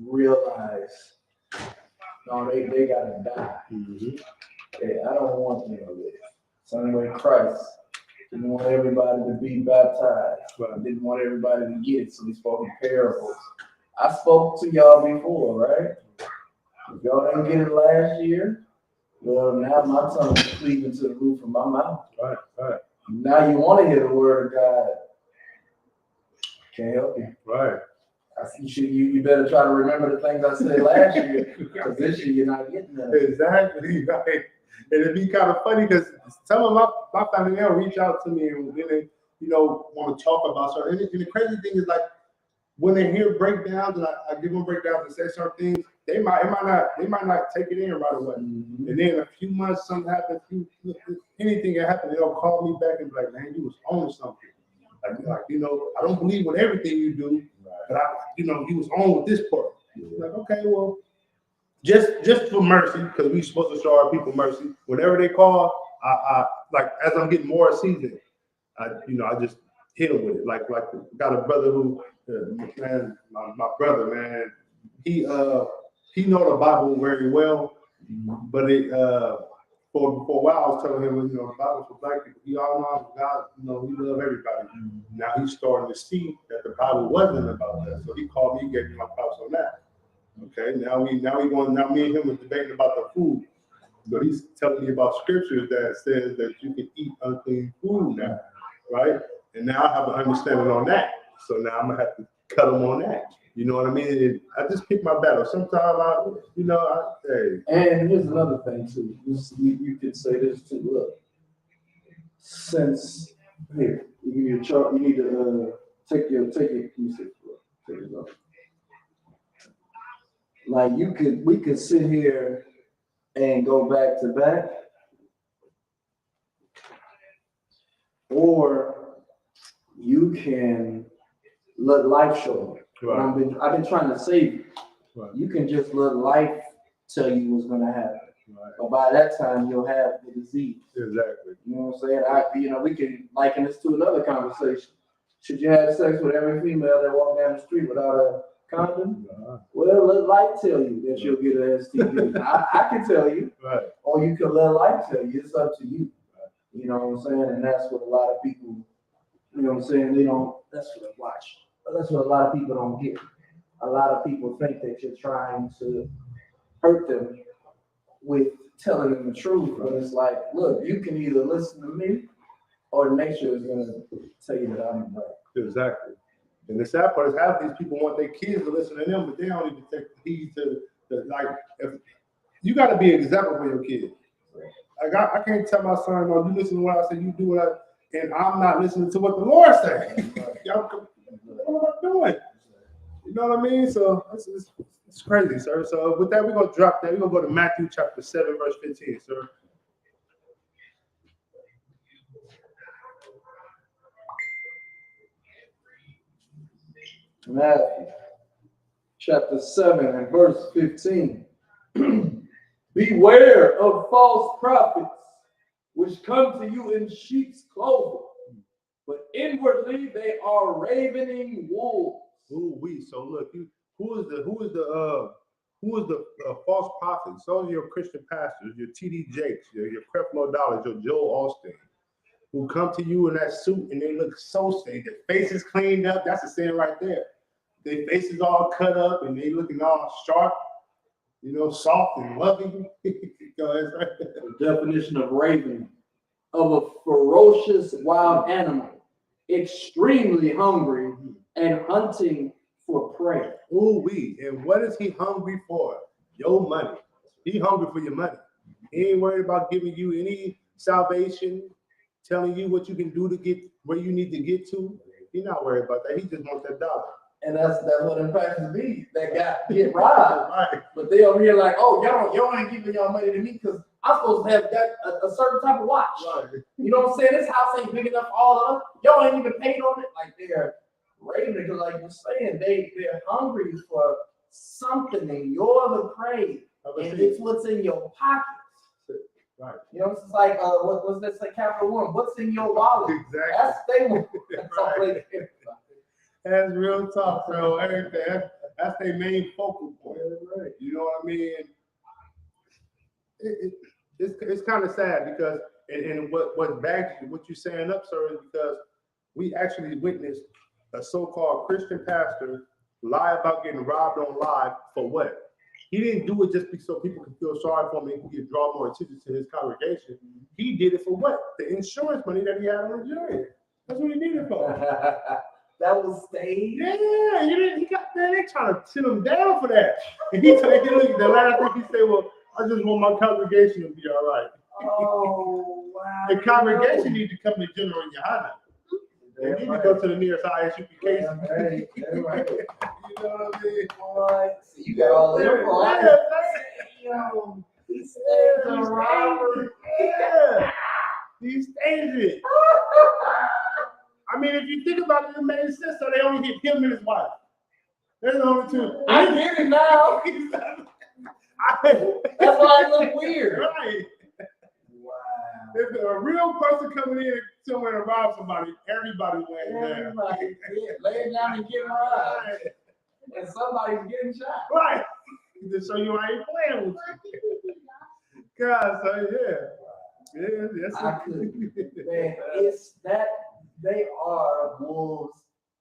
realize, no, they gotta die. Mm-hmm. I don't want them to live. Same way Christ didn't want everybody to be baptized. Right. Didn't want everybody to get it, so he spoke in parables. I spoke to y'all before, right? If y'all didn't get it last year, well, now my tongue is cleaving to the roof of my mouth. Right. Now you want to hear the word of God. Can't help you. Right. You better try to remember the things I said last year, because this year you're not getting that. Exactly, right. And it'd be kind of funny because some of my family, they'll reach out to me and then they, want to talk about something. And the crazy thing is, like, when they hear breakdowns and I give them breakdowns and say certain things, they might not take it in right away. Mm-hmm. And then a few months, something happens, anything can happen, they'll call me back and be like, man, you was on something. Like, I don't believe with everything you do, but you was on with this part. Like, okay, well, just for mercy, because we supposed to show our people mercy. Whenever they call, I like, as I'm getting more seasoned, I just hit them with it. Like got a brother who, man, my brother, man, he know the Bible very well, but for a while I was telling him, the Bible's for black people. He all know God, we love everybody. Now he's starting to see that the Bible wasn't about that. So he called me, gave me my thoughts on that. Okay, now me and him was debating about the food. But he's telling me about scriptures that says that you can eat unclean food now, right? And now I have an understanding on that. So now I'm gonna have to cut him on that. You know what I mean? I just pick my battle. Sometimes hey. And here's another thing too. You could say this too. Look, since here, you give me a chart. You need to take it. Let me see. Take it up. Like we could sit here and go back to back, or you can let life show you. Right. I've been trying to save you. Right. You can just let life tell you what's going to happen. Right. But by that time, you'll have the disease. Exactly. You know what I'm saying? We can liken this to another conversation. Should you have sex with every female that walk down the street without a condom? Well, let life tell you that you'll get an STD. I can tell you. Right. Or you can let life tell you. It's up to you. Right. You know what I'm saying? And that's what a lot of people, that's what I watch. That's what a lot of people don't get. A lot of people think that you're trying to hurt them with telling them the truth. But it's like, look, you can either listen to me or nature is going to tell you that I'm right. Exactly. And the sad part is half these people want their kids to listen to them, but they don't even take heed to if you got to be an example for your kids. Like I can't tell my son, no, you listen to what I say, you do what and I'm not listening to what the Lord says. What am I doing? You know what I mean? So it's crazy, sir. So with that, we're gonna drop that. We're gonna go to Matthew chapter 7, verse 15, sir. Matthew chapter 7 and verse 15. Beware of false prophets, which come to you in sheep's clothing, but inwardly they are ravening wolves. Ooh, so look, who is the false prophets? Those are your Christian pastors, your T.D. Jakes, your Creflo Dollar, your Joel Austin, who come to you in that suit and they look so sick. Their faces cleaned up. That's a sin right there. Their faces all cut up and they looking all sharp, soft and loving. The definition of ravening, of a ferocious wild animal, extremely hungry and hunting for prey. Ooh, and what is he hungry for? Your money. He hungry for your money. He ain't worried about giving you any salvation, telling you what you can do to get where you need to get to. He's not worried about that. He just wants that dollar. And that's what in practice be. That guy get robbed. Right. But they over here like, oh, y'all ain't giving y'all money to me because I'm supposed to have that a certain type of watch. Right. You know what I'm saying? This house ain't big enough for all of us. Y'all ain't even paid on it. Like they're raving because, like you're saying, they're hungry for something, and you're the prey, and it's what's in your pockets. Right. You know, it's like what's that say? Capital One. What's in your wallet? Exactly. That's that's all Right. they care about. That's real talk, bro. Everything. That's their main focal point. Right. You know what I mean? It's kind of sad because and what bags what you're saying up, sir, is because we actually witnessed a so-called Christian pastor lie about getting robbed on live for what? He didn't do it just so people could feel sorry for him and he could draw more attention to his congregation. He did it for what? The insurance money that he had on the jury. That's what he did it for. That was staged. Yeah, he got that. They trying to sit him down for that. And he look, the last thing he said, well, I just want my congregation to be all right. Oh, wow. The congregation need to come to General Yohana. They need to go to the nearest ISUPK. Right. You know what I mean? Boy, so you got all the info. These things are robbery. Yeah. These stages. I mean, if you think about it, it makes sense. So they only hit him and his wife. They're the only two. I get it now. That's why it look weird. Right. Wow. If a real person coming in somewhere to rob somebody, everybody's laying down. Everybody laying down and getting robbed. Right. And somebody's getting shot. Right. To show you I ain't playing with you. God, so yeah, that's I could. Man, it's that they are wolves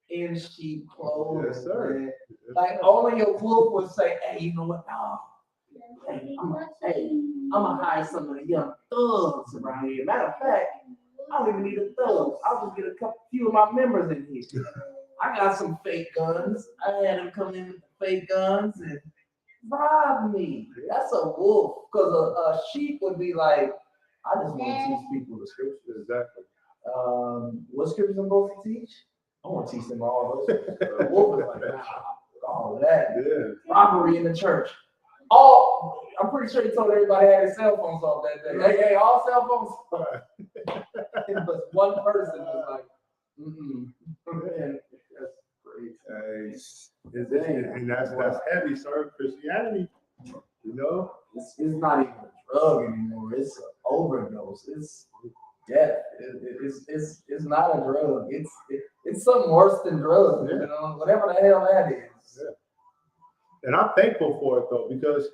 in sheep clothing. Yes, sir. Man. Like only a wolf would say, "Hey, you know what? No. I'm gonna hire some of the young thugs around here. Matter of fact, I don't even need a thug. I'll just get a few of my members in here. I got some fake guns. I had them come in with the fake guns and rob me. That's a wolf. Because a sheep would be like, I just want to teach people the scriptures. Exactly. What scriptures I'm supposed to teach? I want to teach them all those. The wolf is like, nah, all of that. Yeah. Robbery in the church. I'm pretty sure he told everybody had their cell phones off that day. Hey, all cell phones. But one person was like, Man, that's crazy. And that's heavy, sir. Christianity, you know. It's not even a drug anymore. It's an overdose. It's death. It's not a drug. It's something worse than drugs. You know, whatever the hell that is. Yeah. And I'm thankful for it though, because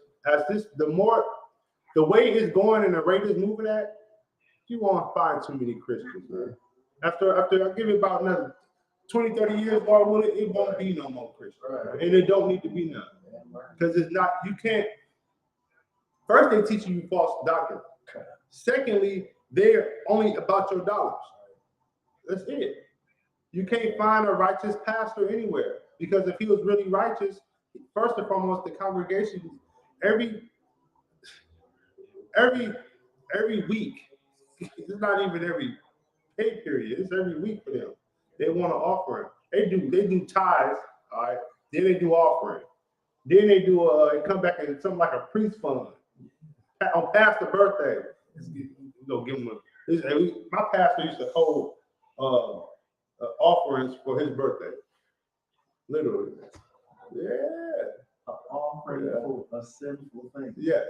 the way it's going and the rate it's moving at, you won't find too many Christians, man. After I give it about another 20, 30 years, Lord, it won't be no more Christians. Right. And it don't need to be none. Because it's not, you can't, first they teach you false doctrine. Secondly, they're only about your dollars. That's it. You can't find a righteous pastor anywhere, because if he was really righteous, first and foremost, the congregation, every every week. It's not even every pay period. It's every week for them. They want an offering. They do tithes, all right. Then they do offering. Then they do come back and something like a priest fund on pastor birthday. Give them my pastor used to hold offerings for his birthday. Literally. Yeah. An offering for a sinful thing. Yes.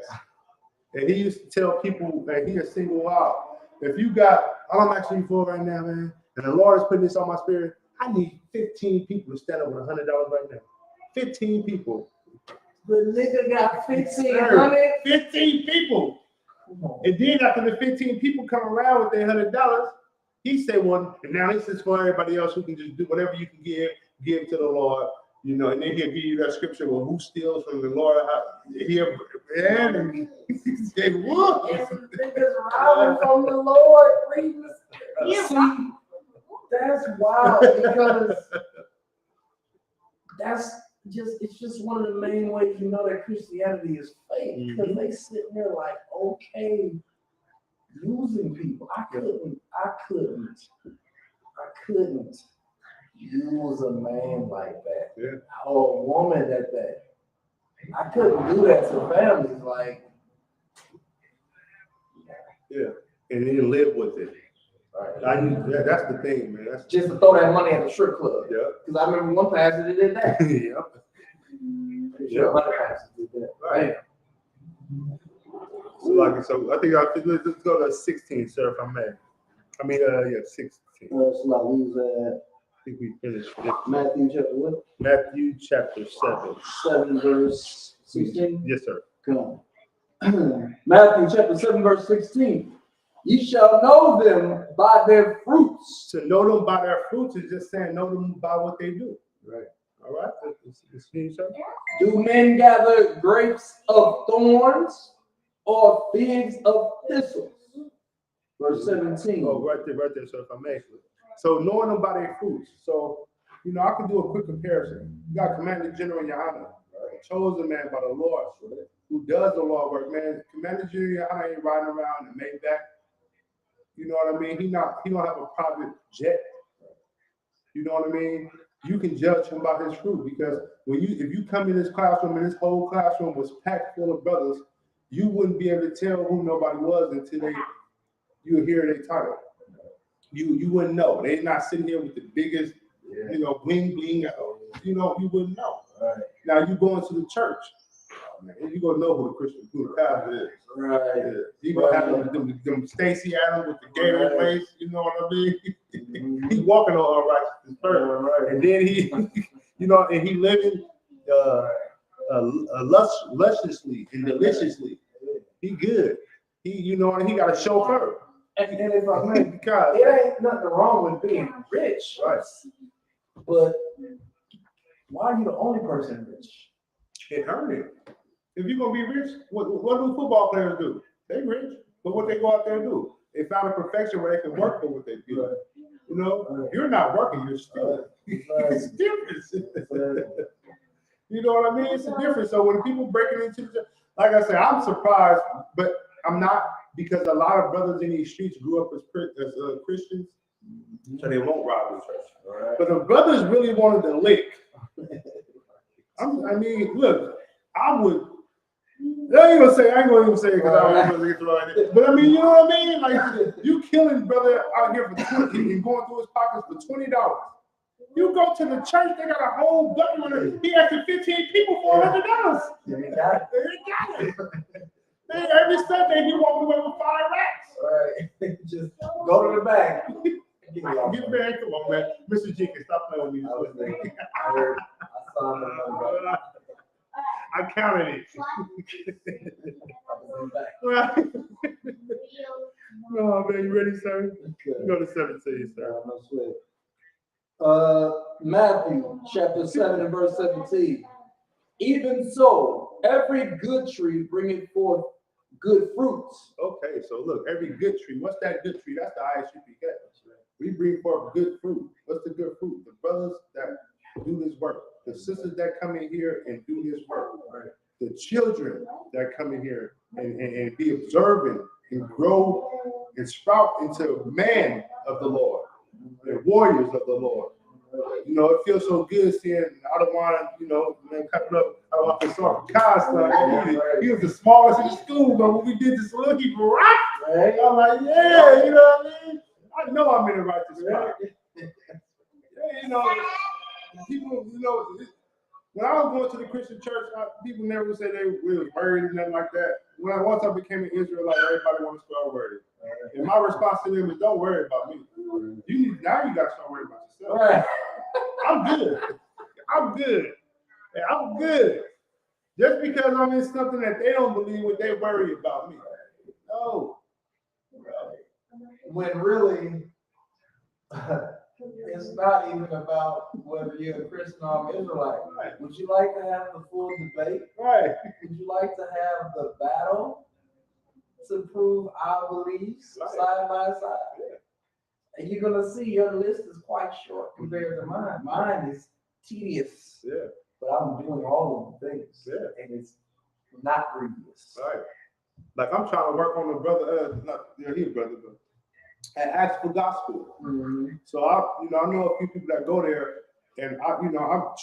And he used to tell people that he a single out. If you got, all I'm asking you for right now, man, and the Lord is putting this on my spirit, I need 15 people to stand up with $100 right now. 15 people. The nigga got 1,500. 15 people. And then after the 15 people come around with their $100, he said, well, and now this is for everybody else who can just do whatever you can give to the Lord, and then he'll give you that scripture, well, who steals from the Lord? He'll, and he said, what? Niggas robbing from the Lord. See, that's wild because it's just one of the main ways you know that Christianity is fake, because they sitting there like, okay, using people. I couldn't use a man like that. Yeah. Or a woman at that. I couldn't do that to families. Like, Yeah. And then live with it. right. That's the thing, man. That's Just to throw that money at the strip club. yeah. Because I remember one pastor that did that. Yeah. Sure, another pastor did that. Right. So I think let's go to 16, sir, if I may. 16. So like we was I think we finished at Matthew chapter what? Matthew chapter 7. 7 verse 16. Yes, sir. Come on. Matthew chapter 7 verse 16. Ye shall know them by their fruits. To know them by their fruits is just saying know them by what they do. Right. All right. Sir. Do men gather grapes of thorns or figs of thistles? Verse 17. Oh, right there, so if I may. So knowing them by their fruits. So, I can do a quick comparison. You got Commander General Yohana, a chosen man by the Lord, who does the Lord work, man. Commander General Yohana ain't riding around in Maybach. You know what I mean? He don't have a private jet. You know what I mean? You can judge him by his fruit, because if you come in this classroom and this whole classroom was packed full of brothers, you wouldn't be able to tell who nobody was until you hear their title. You wouldn't know. They're not sitting here with the biggest, bling bling. You wouldn't know. Right. Now you go into the church, you gonna know who the pastor is. Right. Yeah. You gonna have them Stacey Adams with the gator face. You know what I mean? He walking on righteousness first, Right. and then he, and he living lusciously and deliciously. He good. He got a chauffeur. And if I may, Because it ain't nothing wrong with being rich, right. But why are you the only person rich? It hurt him. If you're gonna be rich, what do football players do? They rich, but what they go out there and do? They found a profession where they can work for what they do. Right. You're not working, you're still. It's different. You know what I mean? It's a difference. So when people breaking into like I said, I'm surprised, but I'm not, because a lot of brothers in these streets grew up as Christians, so they won't rob the church. Right. But the brothers really wanted to lick. Look, I would. I ain't gonna even say it because I don't want to get it. But you know what I mean? Like, you killing brother out here for 20 and going through his pockets for $20. You go to the church, they got a whole bucket with it. He asking 15 people for $100. You got it. They got it. Every Sunday he walked away with 5 racks. Right. Just go to the back. Get back, come on, man. Mr. Jenkins, stop playing with me. I saw him. I counted it. Oh man, you ready, sir? You go to 17, sir. No sweat. Matthew chapter 7 and verse 17. Even so, every good tree bringeth forth good fruits. Okay, so look, every good tree. What's that good tree? That's the highest you can get. We bring forth good fruit. What's the good fruit? The brothers that do this work, the sisters that come in here and do this work, right? The children that come in here and be observant and grow and sprout into man of the Lord, and warriors of the Lord. You know, it feels so good seeing Adawan, you know, man, coming up. I don't want to start with Costa. He was the smallest in the school, but when we did this little, he rocked. I'm like, yeah, you know what I mean? I know I'm in the right spot. Yeah, you know, people, you know, when I was going to the Christian church, people never would say they was worried and nothing like that. Once I became an Israelite, everybody wanted to start worrying. And my response to them is, don't worry about me. Now you got to start worrying about yourself. Right. I'm good. I'm good. Yeah, I'm good. Just because I'm in something that they don't believe what they worry about me. No. When really, it's not even about whether you're a Christian or an Israelite. Right. Would you like to have the full debate? Right. Would you like to have the battle to prove our beliefs side by side? Yeah. And you're gonna see your list is quite short compared to mine. Mine is tedious. Yeah. But I'm doing all of the things. Yeah. And it's not grievous. Right. Like I'm trying to work on the brother, he's brother, but at Acts for Gospel. Mm-hmm. So I know a few people that go there, and I'm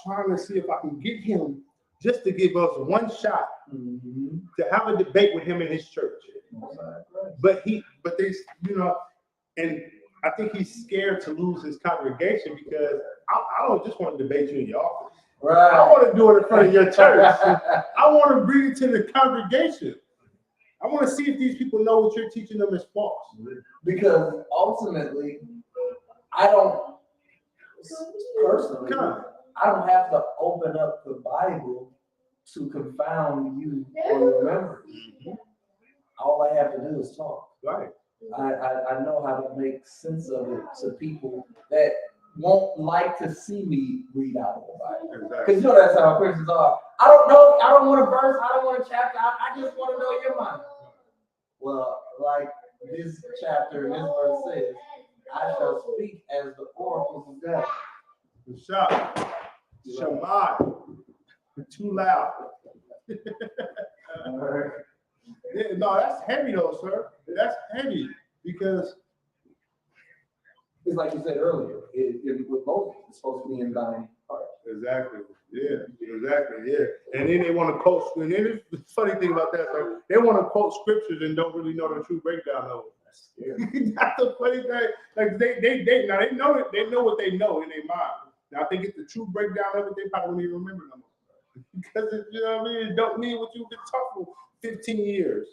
trying to see if I can get him just to give us one shot to have a debate with him in his church. But they, and I think he's scared to lose his congregation because I don't just want to debate you in your office. Right. I want to do it in front of your church. I want to bring it to the congregation. I want to see if these people know what you're teaching them is false. Because ultimately, I don't personally, I don't have to open up the Bible to confound you or your members. All I have to do is talk. Right. I know how to make sense of it to people that won't like to see me read out of the Bible. Exactly. Because that's how Christians are. I don't know, I don't want a verse, I don't want a chapter, I just want to know your mind. Well, like this chapter and this verse says, I shall speak as the oracles of God. Shah, Shammai, too loud. Yeah, no, that's heavy though, sir. That's heavy because It's like you said earlier, with Moses, it's supposed to be in thine heart. exactly. Yeah, exactly. Yeah. And then they want to quote, and then the funny thing about that, sir, they want to quote scriptures and don't really know the true breakdown of it. That's the funny thing. Like they now they know it, they know what they know in their mind. Now if they get the true breakdown of it, they probably won't even remember no more. Because you know what I mean, it don't mean what you've been taught for 15 years.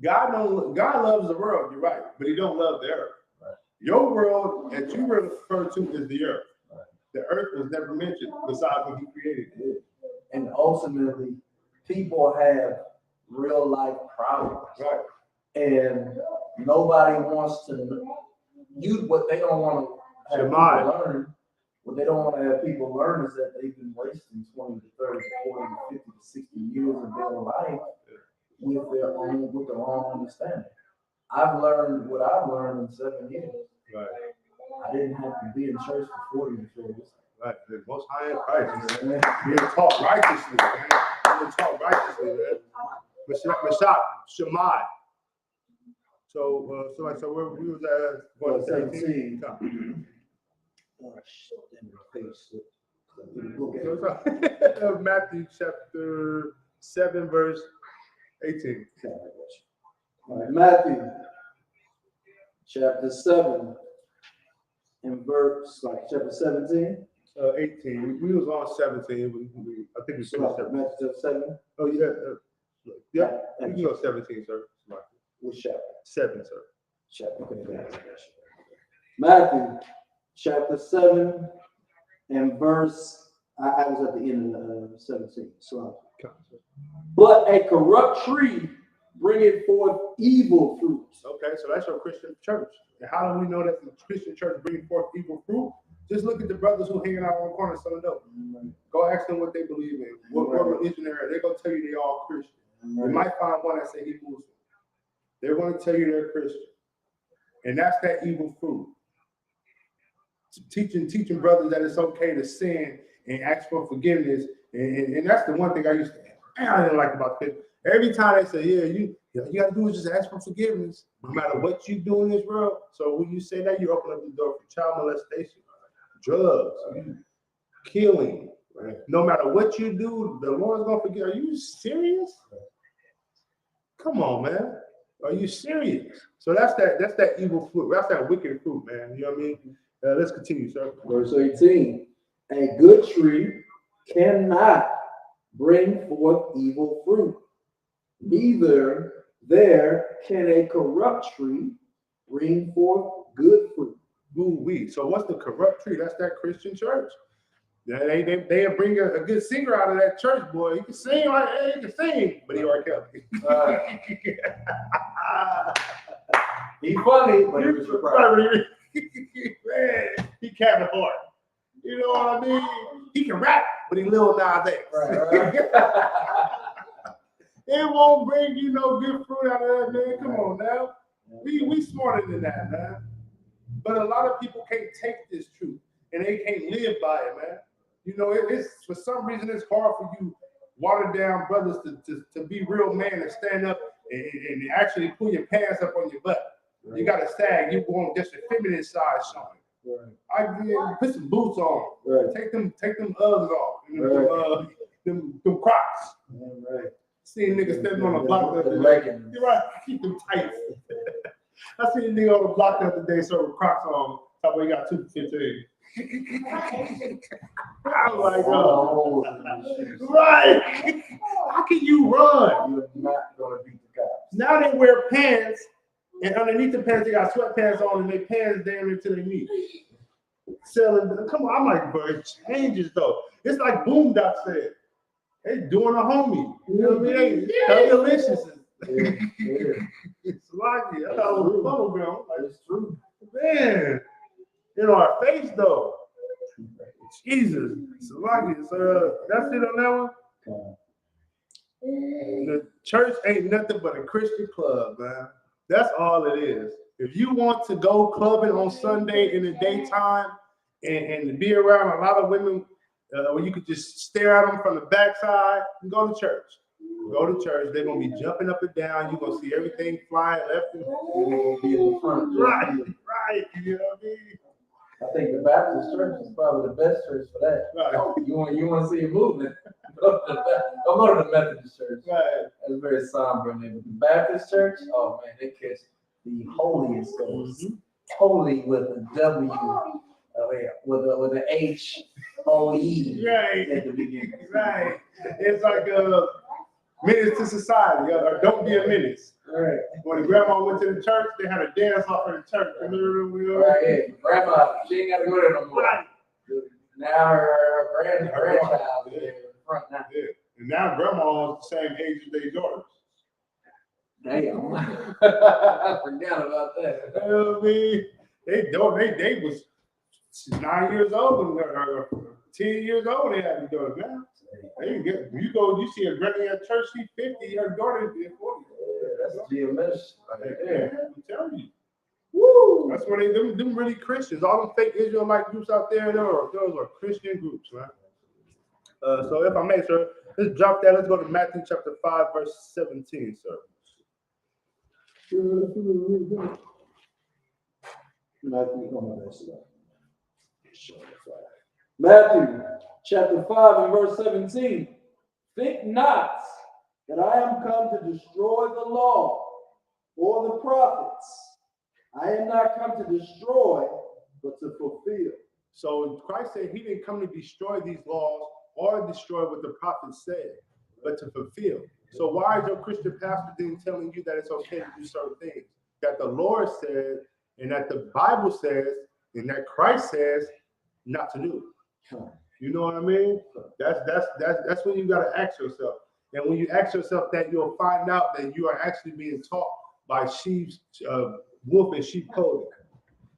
God loves the world, you're right, but he don't love the earth. Right. Your world that you refer to is the earth. Right. The earth was never mentioned besides when he created it. And ultimately, people have real life problems. Right. And nobody wants to what they don't want to have people learn. What they don't want to have people learn is that they've been wasting 20 to 30 to 40 to 50 to 60 years of their life with their own understanding. I've learned what I've learned in 7 years. Right. I didn't have to be in church for 40 years. Right. The Most High in Christ. Being taught righteously, man. Being taught righteously, man. Mashak, Shammai. So where we was at going to 17. Matthew chapter 7, verse 18. All right, Matthew chapter 7 and verse chapter 17. 18. We was on 17. I think we finished 17. Matthew 7. Oh yeah. Yeah. You can go 17, sir. Which chapter? 7, sir. Chapter. Okay. Matthew chapter 7 and verse. I was at the end of 17. So, but a corrupt tree bringeth forth evil fruit. Okay, so that's your Christian church. And how do we know that the Christian church brings forth evil fruit? Just look at the brothers who hanging out on the corner selling dope. Go ask them what they believe in. What religion they're at. They're going to tell you they all Christian. You might find one that say he Muslim. They're going to tell you they're Christian. And that's that evil fruit. Teaching brothers that it's okay to sin and ask for forgiveness. And that's the one thing I didn't like about this. Every time they say, yeah, You gotta do is just ask for forgiveness, no matter what you do in this world. So when you say that, you open up the door for child molestation, drugs, killing. Right. No matter what you do, the Lord's gonna forgive. Are you serious? Come on, man. Are you serious? So that's that evil fruit. That's that wicked fruit, man. You know what I mean? Let's continue, sir. Verse 18. A good tree cannot bring forth evil fruit, neither there can a corrupt tree bring forth good fruit. Ooh-wee. So what's the corrupt tree? That's that Christian church. Yeah, they bring a good singer out of that church, boy. He can sing like he can sing, but he R. Kelly. He funny, but he was surprised. Man, he Kevin Hart. You know what I mean? He can rap, but he Lil Nas X. Right. It won't bring you no good fruit out of that, man. Come on now. We smarter than that, man. But a lot of people can't take this truth and they can't live by it, man. You know, it's for some reason it's hard for you watered down brothers to be real man and stand up and actually pull your pants up on your butt. Right. You got to sag. You want just the feminine side showing. Right. Put some boots on. Right. Take them Uggs off. Right. Them Crocs. Right. Seeing niggas standing on the block the other day. You're right. Keep them tight. I seen a nigga on the block the other day, so with Crocs on. Top of he got 215. I was like, oh, right. How can you run? You're not gonna beat the cops. Now they wear pants, and underneath the pants they got sweatpants on, and their pants damn near to their knees. Selling. Come on, I'm like, bro, it changes though. It's like Boondock said. They doing a homie. You know what I mean? They delicious. It's lucky. I thought it was bubble gum. Like, it's true. Man, in our face though. Jesus. It's lucky. So that's it on that one. The church ain't nothing but a Christian club, man. That's all it is. If you want to go clubbing on Sunday in the daytime and be around a lot of women where you could just stare at them from the backside, go to church. Go to church. They're gonna be jumping up and down. You're gonna see everything flying left and be in the front. Right. You know what I mean? I think the Baptist church is probably the best church for that. Right. You want to see a movement? Don't go to the Methodist church. Right. That's very somber. But the Baptist church, oh man, they catch the holiest ghost. Holy with a W, with an H-O-E right. at the beginning. Right. It's like a menace to society, or don't be a menace. Right. When the grandma went to the church, they had a dance off in the church. Right. Yeah. Grandma, she ain't got to go there no more. Right. Now her grandchild is in the front now. Yeah. And now grandma's the same age as their daughters. Damn. I forgot about that. You know what I mean? They was 9 years old or 10 years old. They had to do it now. You see a granny at church, she's 50, her daughter is 40. Yeah, that's GMS. Yeah, I'm telling you. Woo! That's where them really Christians. All them fake Israelite groups out there, those are Christian groups, man. So if I may, sir, let's drop that. Let's go to Matthew chapter 5, verse 17, sir. Matthew chapter 5 and verse 17. Think not that I am come to destroy the law or the prophets. I am not come to destroy, but to fulfill. So Christ said he didn't come to destroy these laws or destroy what the prophets said, but to fulfill. So why is your Christian pastor then telling you that it's okay to do certain things that the Lord said and that the Bible says and that Christ says not to do? You know what I mean? That's when you got to ask yourself. And when you ask yourself that, you'll find out that you are actually being taught by sheep's wolf and sheep clothing.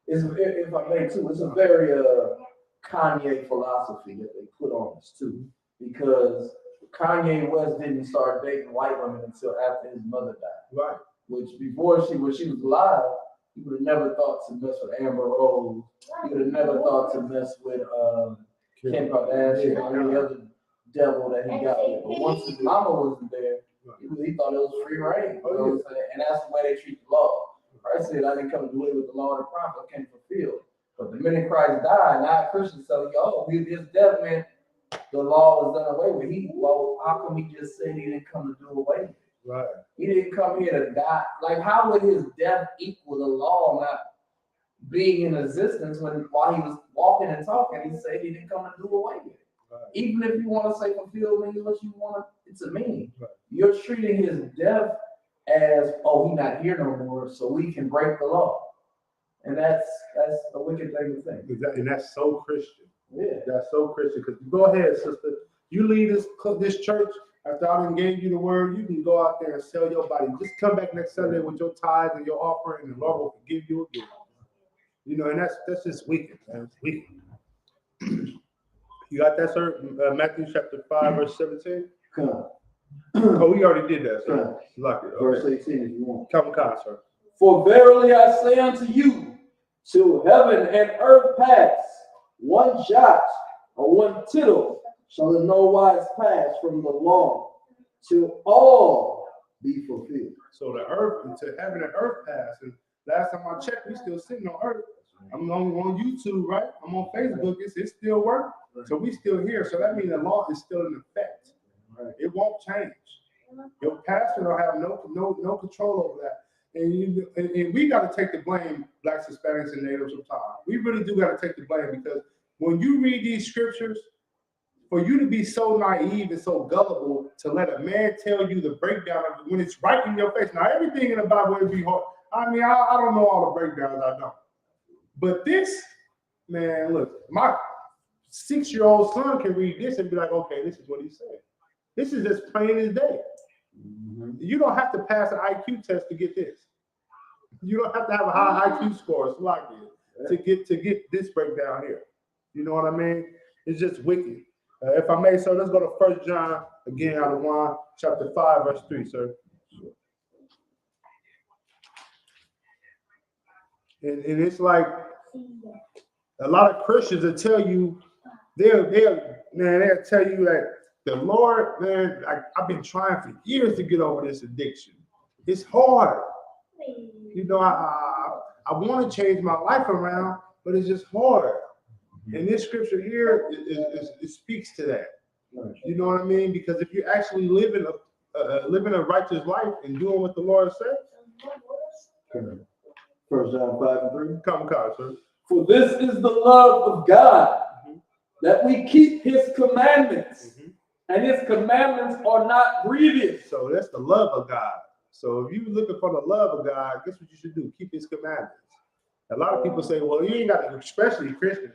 If I may too, it's a very Kanye philosophy that they put on us too, because Kanye West didn't start dating white women until after his mother died. Right. Which before when she was alive, he would have never thought to mess with Amber Rose. He would have never thought to mess with Kim Kardashian or any other devil that he got with. But once his mama wasn't there, He thought it was free reign. You know Oh, what I'm saying? And that's the way they treat the law. Christ said, I didn't come to do it with the law and the prophet, I came to fulfill. But the minute Christ died, now Christians telling you, oh, with his death meant the law was done away with. Well, how come he just said he didn't come to do away with it? Right. He didn't come here to die. Like, how would his death equal the law not being in existence when while he was walking and talking, he said he didn't come to do away with it? Right. Even if you want to say fulfill means what you want it to mean. Right. You're treating his death as, oh, he's not here no more, so we can break the law. And that's a wicked thing to think. Exactly. And that's so Christian. Yeah. That's so Christian. Because go ahead, sister. You lead this church. After I done gave you the word, you can go out there and sell your body. Just come back next Sunday with your tithes and your offering, and the Lord will forgive you again. You know, and that's just wicked, man. It's wicked. You got that, sir? Matthew chapter 5, verse 17. Come. Oh, we already did that, sir. Come. Lucky. Verse Okay. 18 if you want. Come, sir. For verily I say unto you, till heaven and earth pass, one jot or one tittle shall in no wise pass from the law, till all be fulfilled. So the earth, until heaven and earth pass. And last time I checked, we still sitting on earth. I'm on YouTube, right? I'm on Facebook. It's still working. So we still here. So that means the law is still in effect. Right. It won't change. Your pastor don't have no control over that. And we got to take the blame, blacks, Hispanics, and natives sometimes. We really do got to take the blame, because when you read these scriptures, for you to be so naive and so gullible to let a man tell you the breakdown of it when it's right in your face. Now, everything in the Bible would be hard. I mean, I don't know all the breakdowns, I don't. But this, man, look, my 6-year-old son can read this and be like, okay, this is what he said. This is as plain as day. Mm-hmm. You don't have to pass an IQ test to get this. You don't have to have a high IQ score, like it, to get this breakdown here. You know what I mean? It's just wicked. If I may, so let's go to 1 John again out of 1, chapter 5, verse 3, sir. And it's like a lot of Christians will tell you, they'll tell you that the Lord, man, I've been trying for years to get over this addiction. It's hard. You know, I want to change my life around, but it's just hard. And this scripture here, it speaks to that. You know what I mean? Because if you're actually living a righteous life and doing what the Lord said. 1 John 5:3. Come, sir. For this is the love of God, that we keep his commandments, and his commandments are not grievous. So that's the love of God. So if you're looking for the love of God, guess what you should do? Keep his commandments. A lot of people say, well, you ain't got to, especially Christians,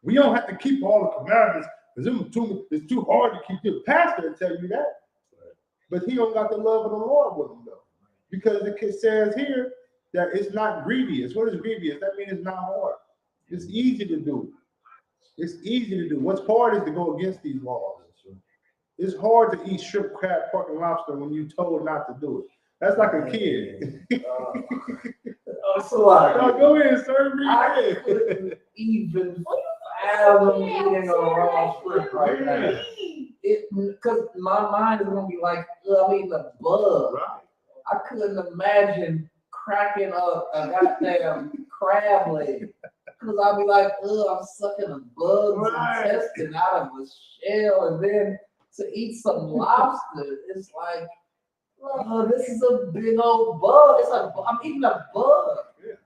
we don't have to keep all the commandments because it's too hard to keep. The pastor will tell you that. But he don't got the love of the Lord with him, though. Because it says here that it's not grievous. What is grievous? That means it's not hard. It's easy to do. It's easy to do. What's hard is to go against these laws. It's hard to eat shrimp, crab, pork, and lobster when you're told not to do it. That's like a kid. So like, No, go ahead, sir. I couldn't even fathom eating a raw shrimp right now. Because my mind is gonna be like, I'm eating a bug. Right. I couldn't imagine cracking up a goddamn crab leg. Because I'd be like, I'm sucking a bug's intestine out of a shell, and then to eat some lobster, it's like, this is a big old bug. I'm eating a bug.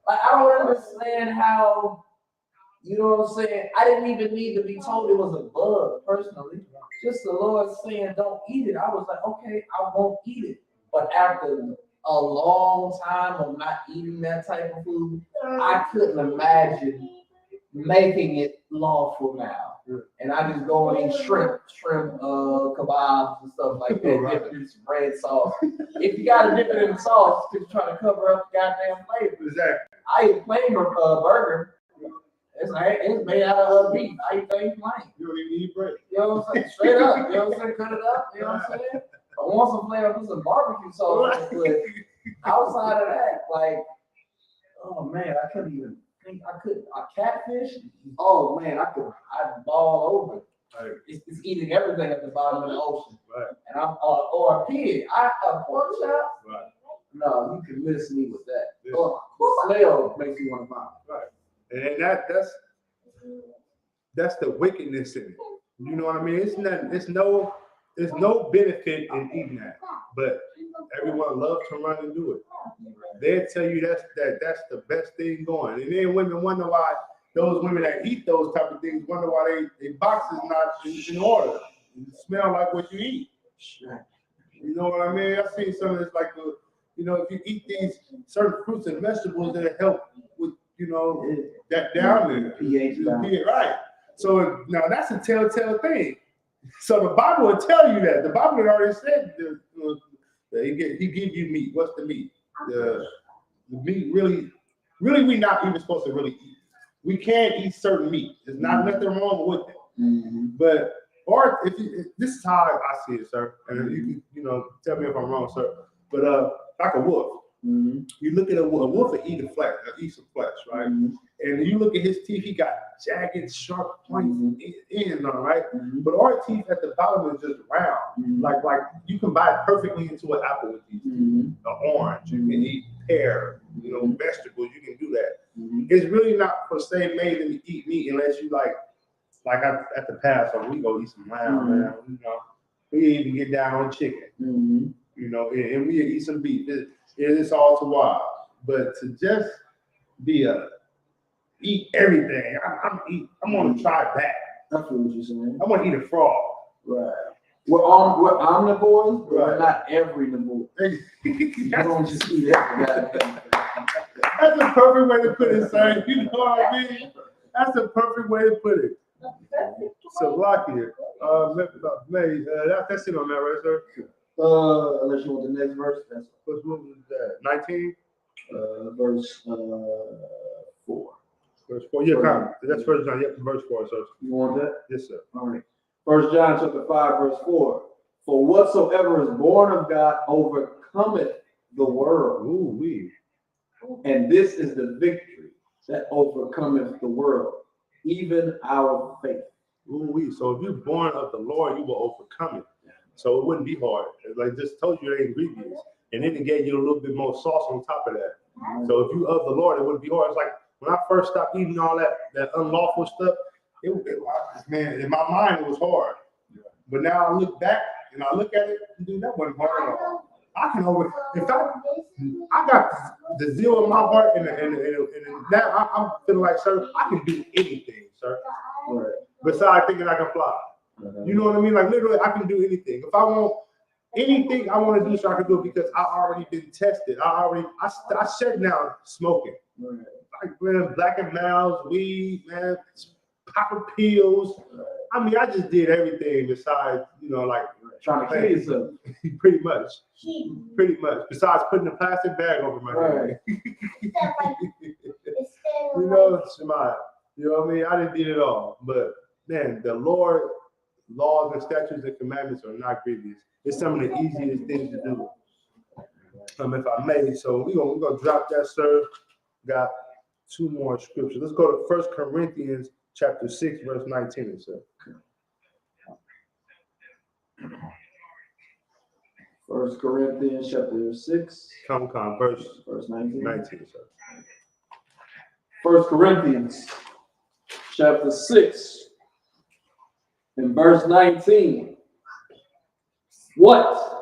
Like, I don't understand how, you know what I'm saying? I didn't even need to be told it was a bug personally. Just the Lord saying, don't eat it. I was like, okay, I won't eat it. But after a long time of not eating that type of food, I couldn't imagine making it lawful now. And I just go and eat shrimp kebabs and stuff like that, dip it in some red sauce. If you gotta dip it in sauce, because you're trying to cover up the goddamn flavor. Exactly. I eat plain burger. It's made out of beef. I eat things plain. You don't even eat bread. You know what I'm saying? Straight up. You know what I'm saying? Cut it up. You know what I'm saying? I want some flavor, put some barbecue sauce on it. Outside of that, like, oh man, I couldn't even think. A catfish? Oh man, I'd ball over. Right. It's eating everything at the bottom of the ocean. Right. And I'm or a pig. A pork chop. Right. No, you can miss me with that. Yeah. Or snail makes you want to vomit. Right. And that's the wickedness in it. You know what I mean? There's no benefit in eating that. But everyone loves to run and do it. They'll tell you that's the best thing going. And then women wonder why those women that eat those type of things wonder why they box is not in order. It smell like what you eat. You know what I mean? I seen some of this like if you eat these certain fruits and vegetables that help with that down there. pH balance. Right. So now that's a telltale thing. So the Bible will tell you that. The Bible had already said that he give you meat. What's the meat? The meat really we not even supposed to really eat. We can't eat certain meat. There's not nothing wrong with it. Mm-hmm. But if this is how I see it, sir. And you can tell me if I'm wrong, sir. But like a wolf. Mm-hmm. You look at a wolf that eat some flesh, right? Mm-hmm. And you look at his teeth, he got jagged, sharp points in on, right? Mm-hmm. But our teeth at the bottom is just round. Mm-hmm. Like you can bite perfectly into an apple with these. Mm-hmm. An orange, you can eat pear, vegetables, you can do that. Mm-hmm. It's really not per se made to eat meat unless you like at the Passover, we go eat some lamb, man. We even get down on chicken, and we eat some beef. It's all to wild. But to just eat everything, I'm gonna try that. That's what you're saying. I want to eat a frog. Right. We're omnivores, but we're Right. not everynivores. You don't just eat everything. That's a perfect way to put it, sir. You know what I mean? That's a perfect way to put it. So, Slovakia, that's it on that, right, sir? Unless you want the next verse, that's What was that? 19? verse 4. Verse 4. Yeah, come. That's First John. Yep, verse 4, sir. You want that? Yes, sir. All right. 1 John chapter 5, verse 4. For whatsoever is born of God overcometh the world. Ooh, we. And this is the victory that overcometh the world, even our faith. Ooh, we. So if you're born of the Lord, you will overcome it. So it wouldn't be hard. Like just told you the ingredients. And then it gave you a little bit more sauce on top of that. So if you of the Lord, it wouldn't be hard. It's like when I first stopped eating all that unlawful stuff, man, in my mind it was hard. But now I look back and I look at it, dude, that wasn't hard at all. I got the zeal in my heart, and now I'm feeling like, sir, I can do anything, sir. Right. Besides thinking I can fly. You know what I mean? Like literally, I can do anything. If I want anything I want to do, so I can do it because I already been tested. I shut down smoking. Right. Like man, Black and Mouse, weed, man, popping pills. I mean, I just did everything besides, like Trying to kill yourself. pretty much. Besides putting a plastic bag over my head. Shemaiah. You know what I mean? I didn't do it all. But man, the Lord laws and statutes and commandments are not grievous. It's some of the easiest things to do. If I may. So we're gonna drop that, sir. Got 2 more scriptures. Let's go to 1 Corinthians chapter 6, verse 19, sir. 1 Corinthians chapter 6. Verse 19. 19, sir. 1 Corinthians chapter 6 and verse 19. What?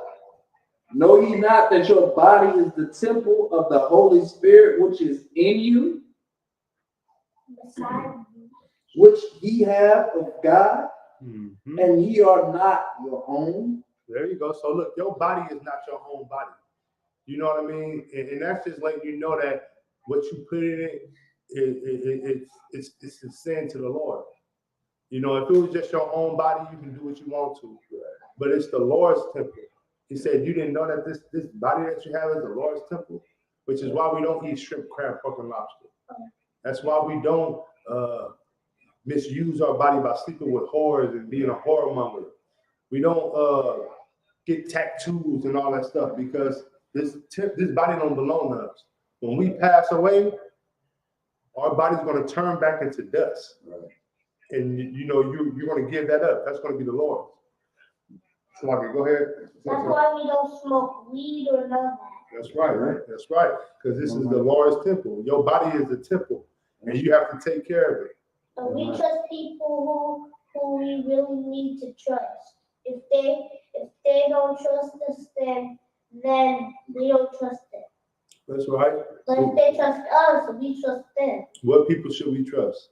Know ye not that your body is the temple of the Holy Spirit which is in you, which ye have of God, and ye are not your own? There you go. So look, your body is not your own body. You know what I mean? And that's just letting you know that what you put in it's a sin to the Lord. If it was just your own body, you can do what you want to. But it's the Lord's temple. He said, you didn't know that this body that you have is the Lord's temple, which is why we don't eat shrimp, crab, pork, and lobster. That's why we don't misuse our body by sleeping with whores and being a whoremonger. We don't get tattoos and all that stuff because this body don't belong to us. When we pass away, our body's going to turn back into dust. Right. and you know you're going to give that up. That's going to be the Lord. So I can go ahead. That's why we don't smoke weed or none of that. That's right, right? That's right. Because this is the Lord's temple. Your body is the temple, and you have to take care of it. But we trust people who we really need to trust. If they don't trust us, then we don't trust them. That's right. But if they trust us, we trust them. What people should we trust?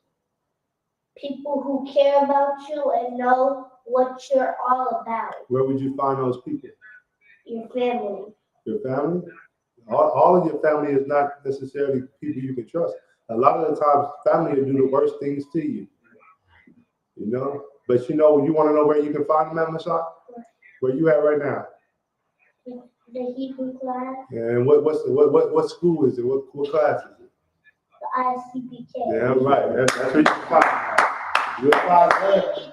People who care about you and know what you're all about. Where would you find those people? Your family. Your family? All of your family is not necessarily people you can trust. A lot of the times, family will do the worst things to you. You know? But you know, you want to know where you can find them at, Mashak? Where you at right now? The Hebrew class. And what school is it? What class is it? The ISCPK. Yeah, right. That's where you can find it.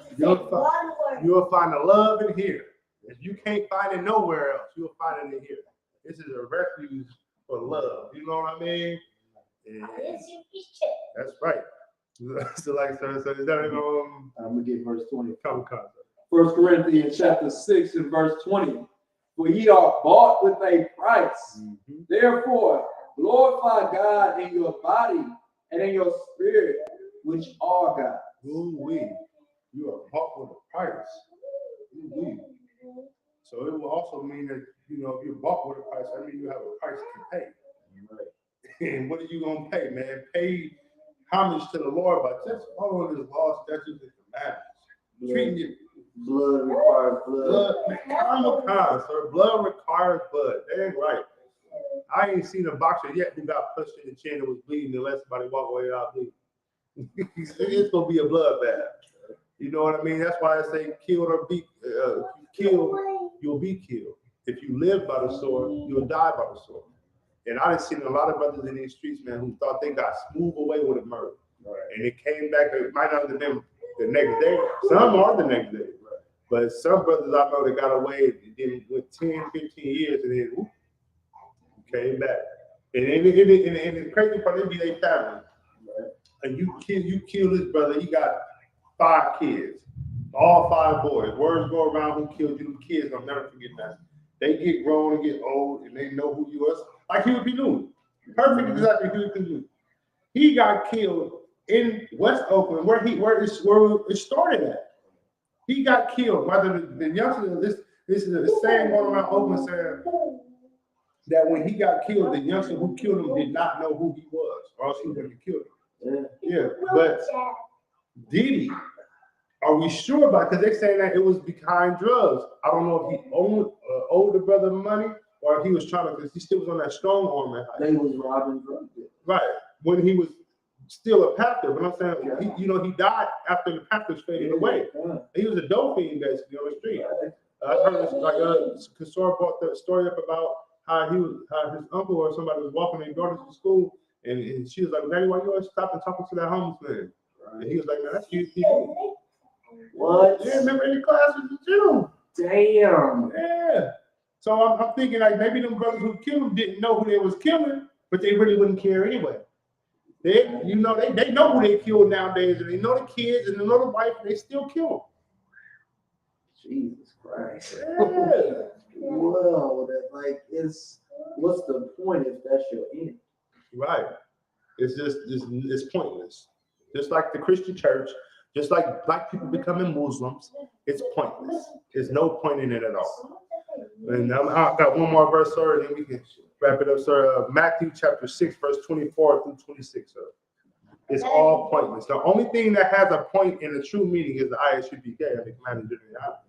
You'll find the love in here. If you can't find it nowhere else, you'll find it in here. This is a refuge for love. You know what I mean? And that's right. So is that I'm gonna get verse 20. Come. 1 Corinthians chapter 6 and verse 20. For ye are bought with a price. Mm-hmm. Therefore, glorify God in your body and in your spirit, which are God. Ooh-wee. You are bought with a price. Ooh-wee. So it will also mean that, you know, if you're bought with a price, I mean you have a price to pay. Right. And what are you going to pay, man? Pay homage to the Lord by just following his laws, statutes, and commandments. Treating you. Blood requires blood. Blood requires blood. Dang right. I ain't seen a boxer yet who got punched in the chin and was bleeding unless somebody walk away without bleeding. It's gonna be a bloodbath. You know what I mean? That's why I say killed or be killed, you'll be killed. If you live by the sword, you'll die by the sword. And I done seen a lot of brothers in these streets, man, who thought they got smooth away with a murder. Right. And it came back, it might not have been the next day. Some are the next day. Right. But some brothers I know that got away, then went 10, 15 years, and then whoop, came back. And the crazy part, it be their family. Right. And you kill this brother, he got 5 kids. All 5 boys. Words go around who killed you. The kids, I'll never forget that. They get grown and get old, and they know who you are. Like Huey P. Newton. Perfect, exactly Huey P. Newton. He got killed in West Oakland, where it started at. He got killed. Whether the youngster, this is the same going around Oakland saying that when he got killed, the youngster who killed him did not know who he was, or else he would have killed him. Yeah, but did he? Are we sure about it? Because they're saying that it was behind drugs. I don't know if he owed the brother money or if he was trying to, because he still was on that strong arm at high. They was robbing drugs. Right. When he was still a pastor. But I'm saying, he died after the pastors faded away. Yeah. He was a dope fiend basically on the street. I heard this, like, Kasor brought the story up about how his uncle or somebody was walking their daughter to school, and she was like, "Daddy, why you always stopping talking to that homeless man?" Right. And he was like, "Man, that's you." What? Yeah, remember in the class with you? Damn. Yeah. So I'm thinking like maybe them brothers who killed him didn't know who they was killing, but they really wouldn't care anyway. They know who they killed nowadays, and they know the kids and they know the wife, and they still kill them. Jesus Christ. Yeah. Well, what's the point if that's your end? Right. It's pointless. Just like the Christian church, just like black people becoming Muslims, it's pointless. There's no point in it at all. And I've got one more verse, sir, and then we can wrap it up, sir. Matthew chapter 6, verse 24 through 26, sir. It's all pointless. The only thing that has a point in the true meaning is the ISUPK, the commanded general.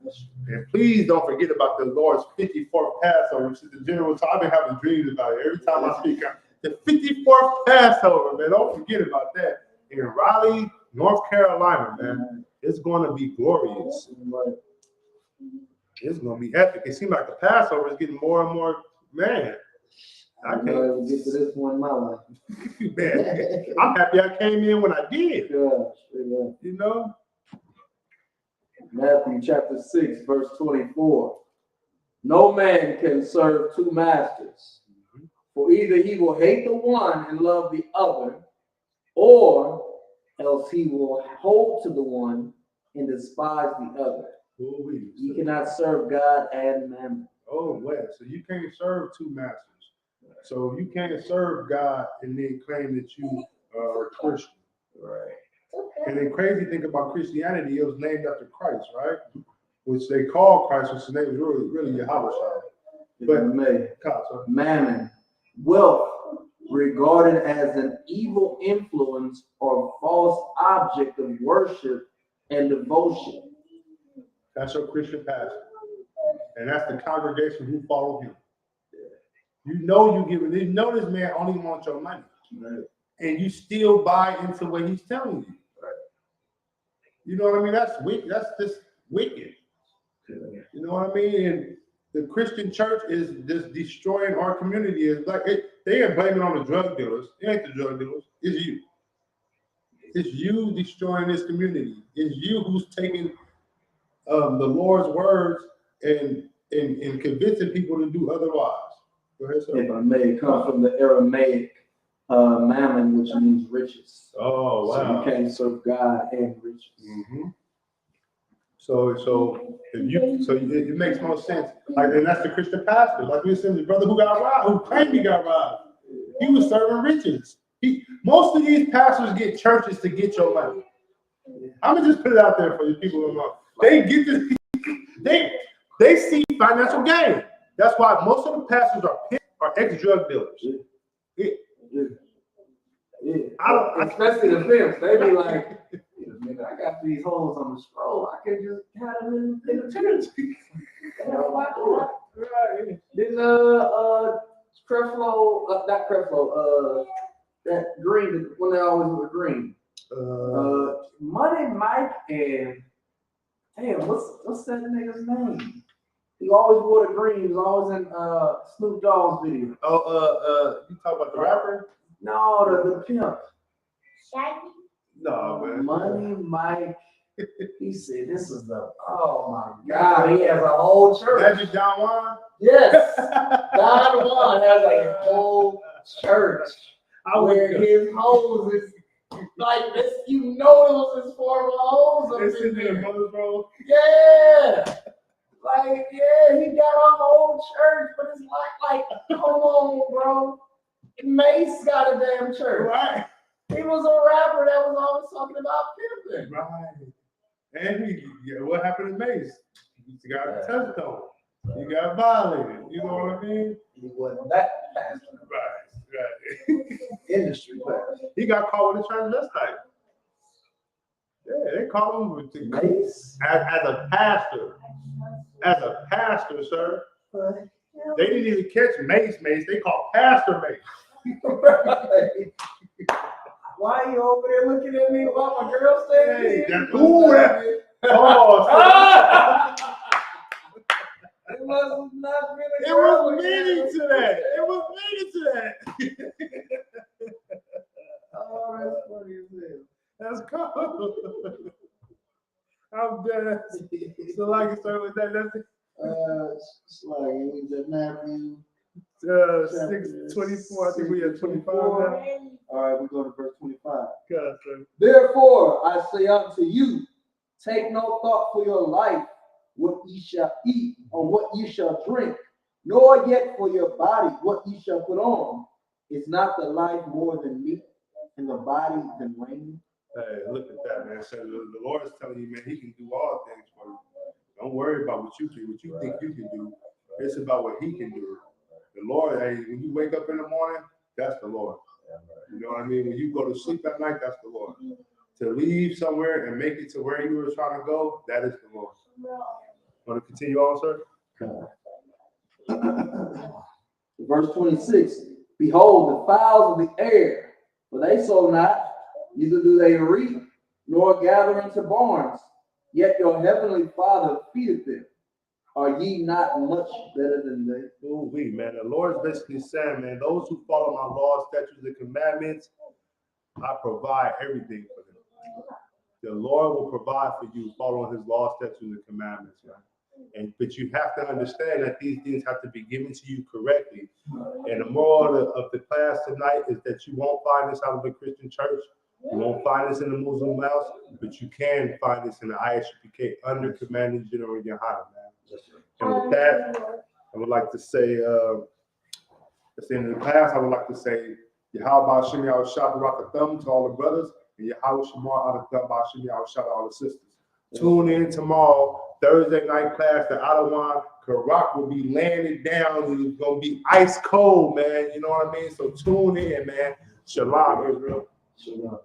And please don't forget about the Lord's 54th Passover, which is the general. So I've been having dreams about it every time I speak. The 54th Passover, man. Don't forget about that. In Raleigh, North Carolina, man. It's going to be glorious. It's going to be epic. It seems like the Passover is getting more and more, man. I can't even get to this one in my life. Man, I'm happy I came in when I did. Yeah. You know? Matthew chapter 6, verse 24. No man can serve 2 masters, for either he will hate the one and love the other, or else he will hold to the one and despise the other. Ooh-wee. You cannot serve God and mammon. Oh, well, so you can't serve two masters. So you can't serve God and then claim that you are a Christian. Right. And the crazy thing about Christianity, it was named after Christ, right? Which they call Christ, which his name is really Yahweh. But Mammon, wealth, regarded as an evil influence or false object of worship and devotion. That's your Christian pastor. And that's the congregation who follow him. You know this man only wants your money. Right. And you still buy into what he's telling you. Right. You know what I mean? That's wicked. That's just wicked. You know what I mean? And the Christian church is just destroying our community. It's like they ain't blaming on the drug dealers. It ain't the drug dealers. It's you. It's you destroying this community. It's you who's taking the Lord's words and convincing people to do otherwise. Go ahead, sir. If I may, come from the Aramaic mammon, which means riches. Oh, wow. So you can't serve God and riches. Mm-hmm. So it makes more sense. Like, and that's the Christian pastor. Like we said, the brother who got robbed, who claimed he got robbed. He was serving riches. Most of these pastors get churches to get your money. I'm gonna just put it out there for you people who know. They get this. They see financial gain. That's why most of the pastors are ex-drug dealers. Yeah. Especially the pimps. They be like, nigga, I got these holes on the scroll. I can just have them in the church. Right. Then Creflo, not Creflo, that Green, when they always were Green. Money Mike and damn, what's that nigga's name? He always wore the green. He was always in Snoop Dogg's video. You talk about the rapper? No, the pimp. Shaggy? No, man. Money Mike. He said this is oh my God. He has a whole church. Magic Don Juan? Yes. Don Juan has a whole church where his hose is like this. You know it was his former hose up It's in in there, there. brothers, bro. Yeah. Like, yeah, he got a whole church, but it's like, come on, bro. Mace got a damn church. Right. He was a rapper that was always talking about pimping. Right. And what happened to Mace? He got touched on. He got violated. You know what I mean? He wasn't that pastor. Right. Industry pastor. He got caught with a transvestite. Yeah, they caught him with Mace? as a pastor. As a pastor, sir. They didn't even catch Mace. They called Pastor Mace. Why are you over there looking at me while my girl standing here? It must not been a It girl was looking at meaning me. to that. It was meaning to that. Oh, that's funny as hell. That's cool. I'm dead. So like I started with that. That's it. It's like it was at Matthew. 6:24. I think we at 25 now. All right, we go to verse 25. God, sir. Therefore, I say unto you, take no thought for your life, what ye shall eat, or what ye shall drink, nor yet for your body, what ye shall put on. Is not the life more than meat, and the body than raiment? Hey, look at that, man. So the Lord is telling you, man, He can do all things for you. Don't worry about what you do, what you think you can do. It's about what He can do. The Lord, hey, when you wake up in the morning, that's the Lord. You know what I mean? When you go to sleep at night, that's the Lord. To leave somewhere and make it to where you were trying to go, that is the Lord. Want to continue on, sir? Verse 26. Behold, the fowls of the air, for they sow not, neither do they reap, nor gather into barns, yet your heavenly Father feedeth them. Are ye not much better than they? Oh, man. The Lord is basically saying, man, those who follow my laws, statutes, and commandments, I provide everything for them. The Lord will provide for you following His laws, statutes, and commandments, man. But you have to understand that these things have to be given to you correctly. And the moral of the class tonight is that you won't find this out of the Christian church. You won't find this in the Muslim house, but you can find this in the ISUPK under Commanding General Yohana, man. And with that, I would like to say, in the past, I would like to say, Yahweh Shem Yahweh Shah Barak Thumb to all the brothers, and Yahweh Shamar Thumb Shem Yahweh Shah to all the sisters. Tune in tomorrow, Thursday night class, the Adawan. Karak will be laying it down. It's going to be ice cold, man. You know what I mean? So tune in, man. Shalom, Israel. Shalom.